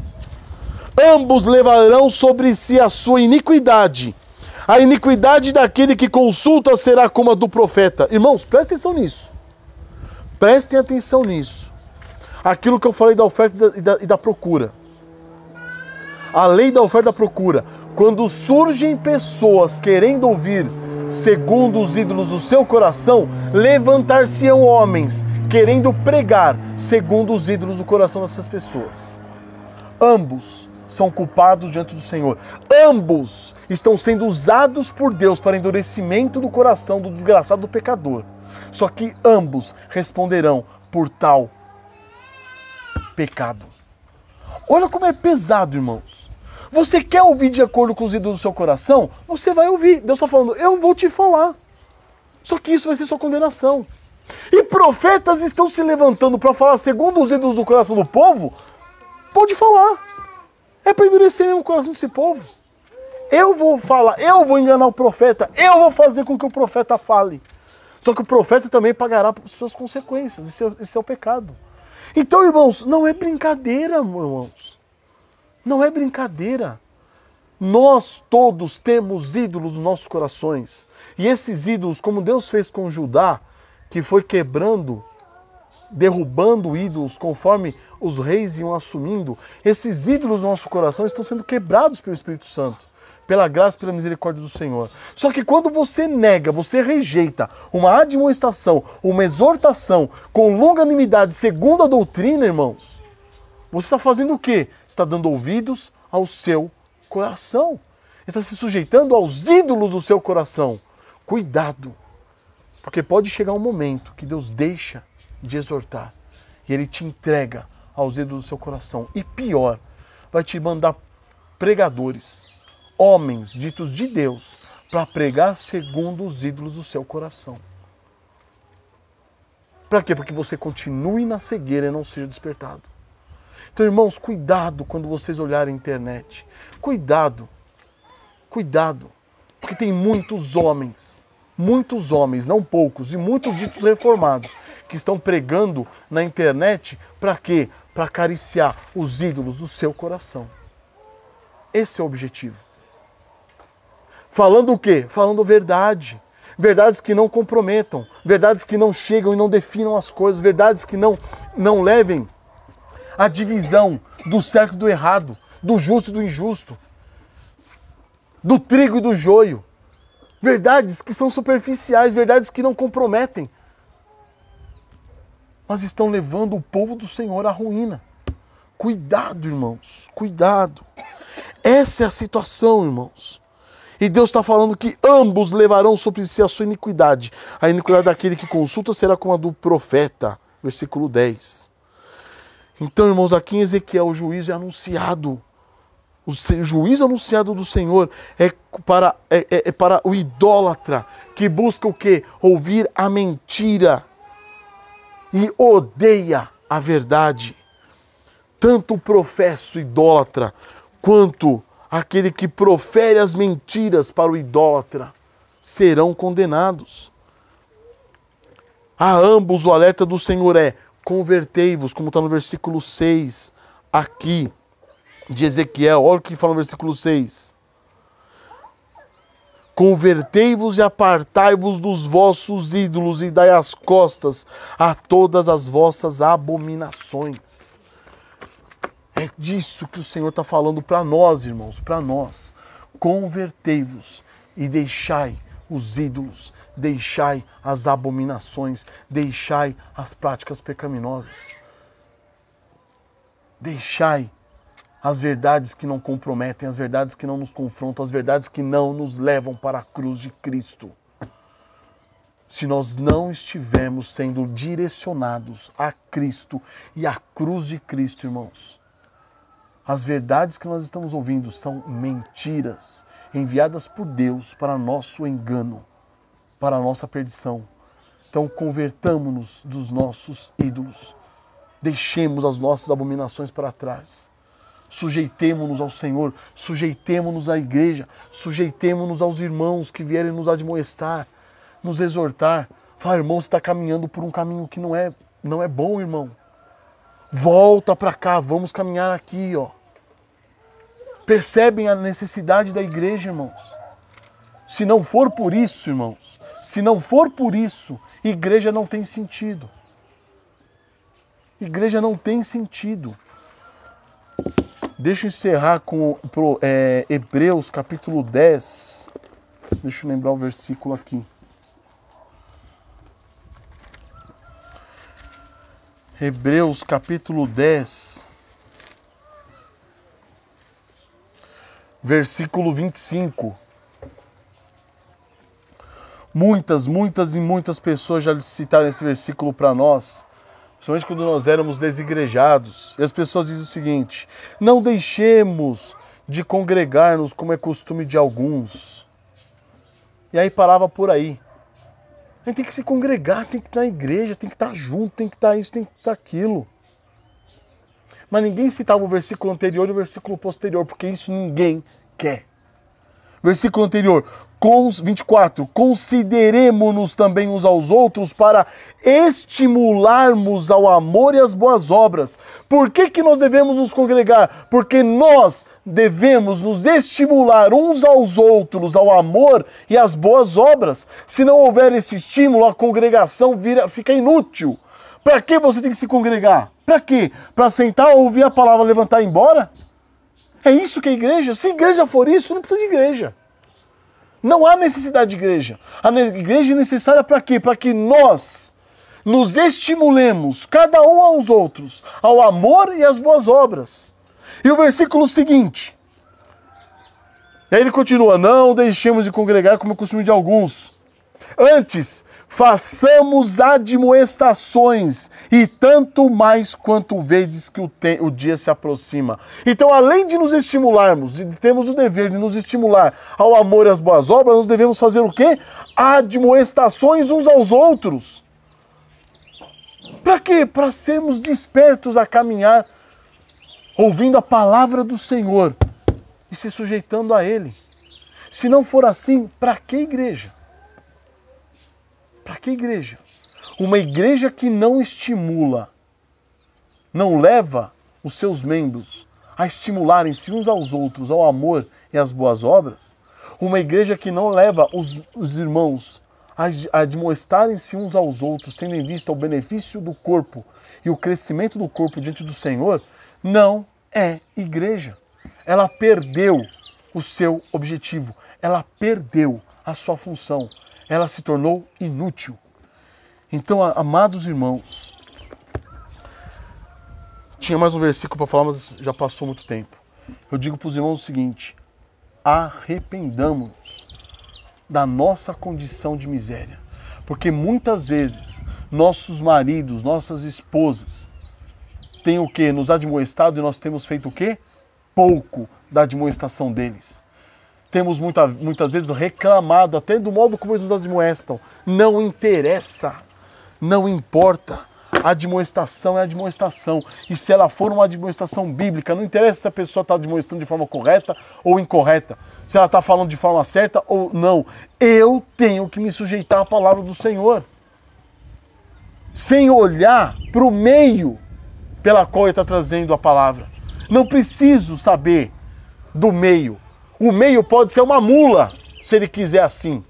ambos levarão sobre si a sua iniquidade. A iniquidade daquele que consulta será como a do profeta. Irmãos, prestem atenção nisso. Prestem atenção nisso. Aquilo que eu falei da oferta e da procura. A lei da oferta e da procura. Quando surgem pessoas querendo ouvir segundo os ídolos do seu coração, levantar-se-ão homens querendo pregar segundo os ídolos do coração dessas pessoas. Ambos são culpados diante do Senhor. Ambos estão sendo usados por Deus para endurecimento do coração do desgraçado do pecador. Só que ambos responderão por tal pecado. Olha como é pesado, irmãos. Você quer ouvir de acordo com os ídolos do seu coração? Você vai ouvir. Deus está falando: eu vou te falar. Só que isso vai ser sua condenação. E profetas estão se levantando para falar segundo os ídolos do coração do povo? Pode falar. É para endurecer mesmo o coração desse povo. Eu vou falar, eu vou enganar o profeta, eu vou fazer com que o profeta fale. Só que o profeta também pagará por suas consequências. Esse é o pecado. Então, irmãos, não é brincadeira, irmãos. Não é brincadeira. Nós todos temos ídolos nos nossos corações. E esses ídolos, como Deus fez com Judá, que foi quebrando, derrubando ídolos conforme os reis iam assumindo, esses ídolos no nosso coração estão sendo quebrados pelo Espírito Santo. pela graça e pela misericórdia do Senhor. Só que quando você nega, você rejeita uma admoestação, uma exortação com longanimidade segundo a doutrina, irmãos, você está fazendo o quê? Está dando ouvidos ao seu coração. Está se sujeitando aos ídolos do seu coração. Cuidado, porque pode chegar um momento que Deus deixa de exortar e Ele te entrega aos ídolos do seu coração. E pior, vai te mandar pregadores, homens ditos de Deus, para pregar segundo os ídolos do seu coração. Para quê? Porque você continue na cegueira e não seja despertado. Então, irmãos, cuidado quando vocês olharem a internet. Cuidado, cuidado, porque tem muitos homens, não poucos, e muitos ditos reformados, que estão pregando na internet para quê? Para acariciar os ídolos do seu coração. Esse é o objetivo. Falando o quê? Falando verdade. Verdades que não comprometam, verdades que não chegam e não definam as coisas, verdades que não levem à divisão do certo e do errado, do justo e do injusto, do trigo e do joio. Verdades que são superficiais, verdades que não comprometem, mas estão levando o povo do Senhor à ruína. Cuidado, irmãos, cuidado. Essa é a situação, irmãos. E Deus está falando que ambos levarão sobre si a sua iniquidade. A iniquidade daquele que consulta será como a do profeta. Versículo 10. Então, irmãos, aqui em Ezequiel o juízo é anunciado. O juízo anunciado do Senhor é para o idólatra que busca o quê? Ouvir a mentira e odeia a verdade. Tanto o professo idólatra quanto aquele que profere as mentiras para o idólatra serão condenados. A ambos o alerta do Senhor é: convertei-vos, como está no versículo 6 aqui de Ezequiel. Olha o que fala no versículo 6. Convertei-vos e apartai-vos dos vossos ídolos e dai as costas a todas as vossas abominações. É disso que o Senhor está falando para nós, irmãos, para nós. Convertei-vos e deixai os ídolos, deixai as abominações, deixai as práticas pecaminosas. Deixai as verdades que não comprometem, as verdades que não nos confrontam, as verdades que não nos levam para a cruz de Cristo. Se nós não estivermos sendo direcionados a Cristo e à cruz de Cristo, irmãos, as verdades que nós estamos ouvindo são mentiras enviadas por Deus para nosso engano, para a nossa perdição. Então convertamo-nos dos nossos ídolos. Deixemos as nossas abominações para trás. Sujeitemo-nos ao Senhor, sujeitemo-nos à igreja, sujeitemo-nos aos irmãos que vierem nos admoestar, nos exortar. Fala, irmão, você está caminhando por um caminho que não é bom, irmão. Volta para cá, vamos caminhar aqui, ó. Percebem a necessidade da igreja, irmãos? Se não for por isso, irmãos, se não for por isso, igreja não tem sentido. Igreja não tem sentido. Deixa eu encerrar com Hebreus capítulo 10. Deixa eu lembrar o versículo aqui. Hebreus capítulo 10, versículo 25. Muitas pessoas já citaram esse versículo para nós, principalmente quando nós éramos desigrejados. E as pessoas dizem o seguinte: não deixemos de congregar-nos como é costume de alguns. E aí parava por aí. A gente tem que se congregar, tem que estar na igreja, tem que estar junto, tem que estar isso, tem que estar aquilo. Mas ninguém citava o versículo anterior e o versículo posterior, porque isso ninguém quer. Versículo anterior, 24. Consideremo-nos também uns aos outros para estimularmos ao amor e às boas obras. Por que nós devemos nos congregar? Porque nós devemos nos estimular uns aos outros ao amor e às boas obras. Se não houver esse estímulo, a congregação fica inútil. Para que você tem que se congregar? Para quê? Para sentar, ouvir a palavra, levantar e ir embora? É isso que é igreja? Se igreja for isso, não precisa de igreja. Não há necessidade de igreja. A igreja é necessária para quê? Para que nós nos estimulemos, cada um aos outros, ao amor e às boas obras. E o versículo seguinte. E aí ele continua, não deixemos de congregar como é costume de alguns. Antes, façamos admoestações, e tanto mais quanto vedes que o dia se aproxima. Então, além de nos estimularmos, e temos o dever de nos estimular ao amor e às boas obras, nós devemos fazer o quê? Admoestações uns aos outros. Para quê? Para sermos despertos a caminhar, ouvindo a palavra do Senhor e se sujeitando a Ele. Se não for assim, para que igreja? Para que igreja? Uma igreja que não estimula, não leva os seus membros a estimularem-se uns aos outros ao amor e às boas obras, uma igreja que não leva os irmãos a admoestarem-se uns aos outros, tendo em vista o benefício do corpo e o crescimento do corpo diante do Senhor, não é igreja. Ela perdeu o seu objetivo, ela perdeu a sua função. Ela se tornou inútil. Então, amados irmãos, tinha mais um versículo para falar, mas já passou muito tempo. Eu digo para os irmãos o seguinte, arrependamos-nos da nossa condição de miséria. Porque muitas vezes, nossos maridos, nossas esposas, têm o quê? Nos admoestado e nós temos feito o quê? Pouco da admoestação deles. Temos muitas vezes reclamado até do modo como eles nos admoestam. Não interessa, não importa. A admoestação é a admoestação. E se ela for uma admoestação bíblica, não interessa se a pessoa está admoestando de forma correta ou incorreta. Se ela está falando de forma certa ou não. Eu tenho que me sujeitar à palavra do Senhor. Sem olhar para o meio pela qual Ele está trazendo a palavra. Não preciso saber do meio. O meio pode ser uma mula, se ele quiser assim.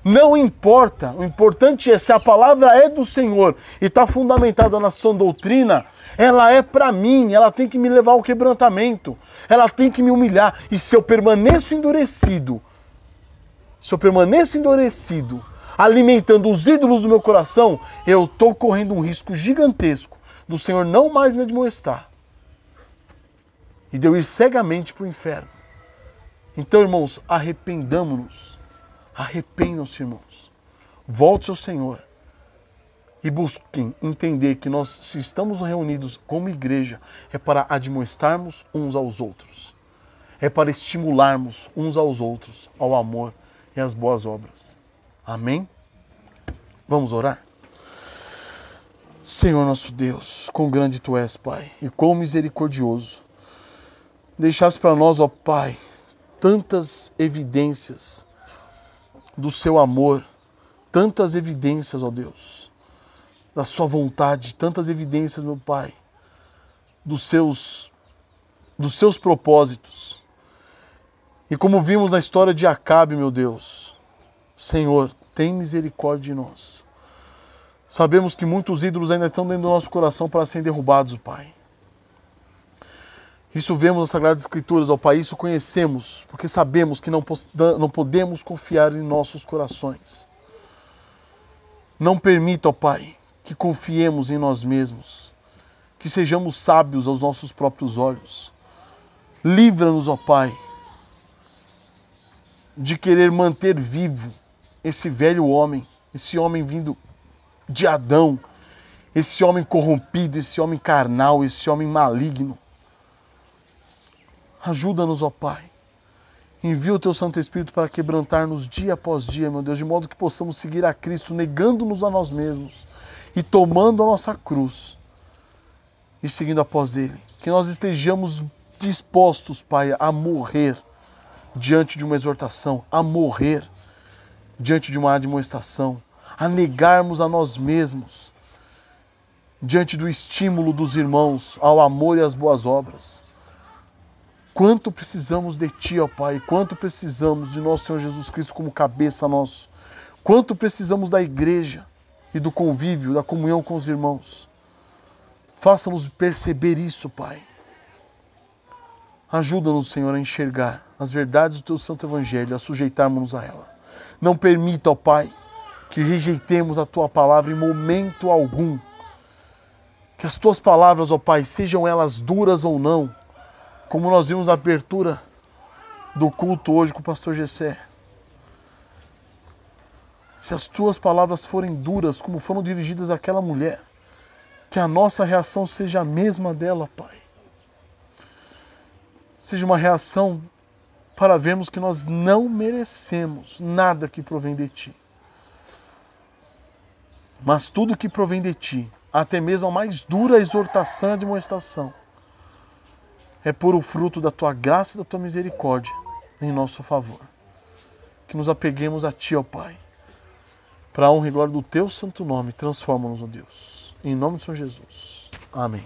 Não importa. O importante é se a palavra é do Senhor e está fundamentada na sua doutrina, ela é para mim, ela tem que me levar ao quebrantamento, ela tem que me humilhar. E se eu permaneço endurecido, alimentando os ídolos do meu coração, eu estou correndo um risco gigantesco do Senhor não mais me admoestar e de eu ir cegamente para o inferno. Então, irmãos, arrependamos-nos. Arrependam-se, irmãos. Volte ao Senhor. E busquem entender que nós, se estamos reunidos como igreja, é para admoestarmos uns aos outros. É para estimularmos uns aos outros ao amor e às boas obras. Amém? Vamos orar? Senhor nosso Deus, quão grande Tu és, Pai, e quão misericordioso. Deixasse para nós, ó Pai, tantas evidências do Seu amor, tantas evidências, ó Deus, da Sua vontade, tantas evidências, meu Pai, dos seus propósitos. E como vimos na história de Acabe, meu Deus, Senhor, tem misericórdia de nós. Sabemos que muitos ídolos ainda estão dentro do nosso coração para serem derrubados, Pai. Isso vemos nas Sagradas Escrituras, ó Pai, isso conhecemos, porque sabemos que não podemos confiar em nossos corações. Não permita, ó Pai, que confiemos em nós mesmos, que sejamos sábios aos nossos próprios olhos. Livra-nos, ó Pai, de querer manter vivo esse velho homem, esse homem vindo de Adão, esse homem corrompido, esse homem carnal, esse homem maligno. Ajuda-nos, ó Pai. Envia o Teu Santo Espírito para quebrantar-nos dia após dia, meu Deus, de modo que possamos seguir a Cristo, negando-nos a nós mesmos e tomando a nossa cruz e seguindo após Ele. Que nós estejamos dispostos, Pai, a morrer diante de uma exortação, a morrer diante de uma admoestação, a negarmos a nós mesmos diante do estímulo dos irmãos ao amor e às boas obras. Quanto precisamos de Ti, ó Pai, quanto precisamos de nosso Senhor Jesus Cristo como cabeça nosso, quanto precisamos da igreja e do convívio, da comunhão com os irmãos. Faça-nos perceber isso, Pai. Ajuda-nos, Senhor, a enxergar as verdades do Teu Santo Evangelho, a sujeitarmos-nos a ela. Não permita, ó Pai, que rejeitemos a Tua palavra em momento algum. Que as Tuas palavras, ó Pai, sejam elas duras ou não, como nós vimos na abertura do culto hoje com o pastor Gessé. Se as Tuas palavras forem duras, como foram dirigidas àquela mulher, que a nossa reação seja a mesma dela, Pai. Seja uma reação para vermos que nós não merecemos nada que provém de Ti. Mas tudo que provém de Ti, até mesmo a mais dura exortação e demonstração, é por o fruto da Tua graça e da Tua misericórdia em nosso favor. Que nos apeguemos a Ti, ó Pai, para a honra e glória do Teu santo nome. Transforma-nos, ó Deus. Em nome do Senhor Jesus. Amém.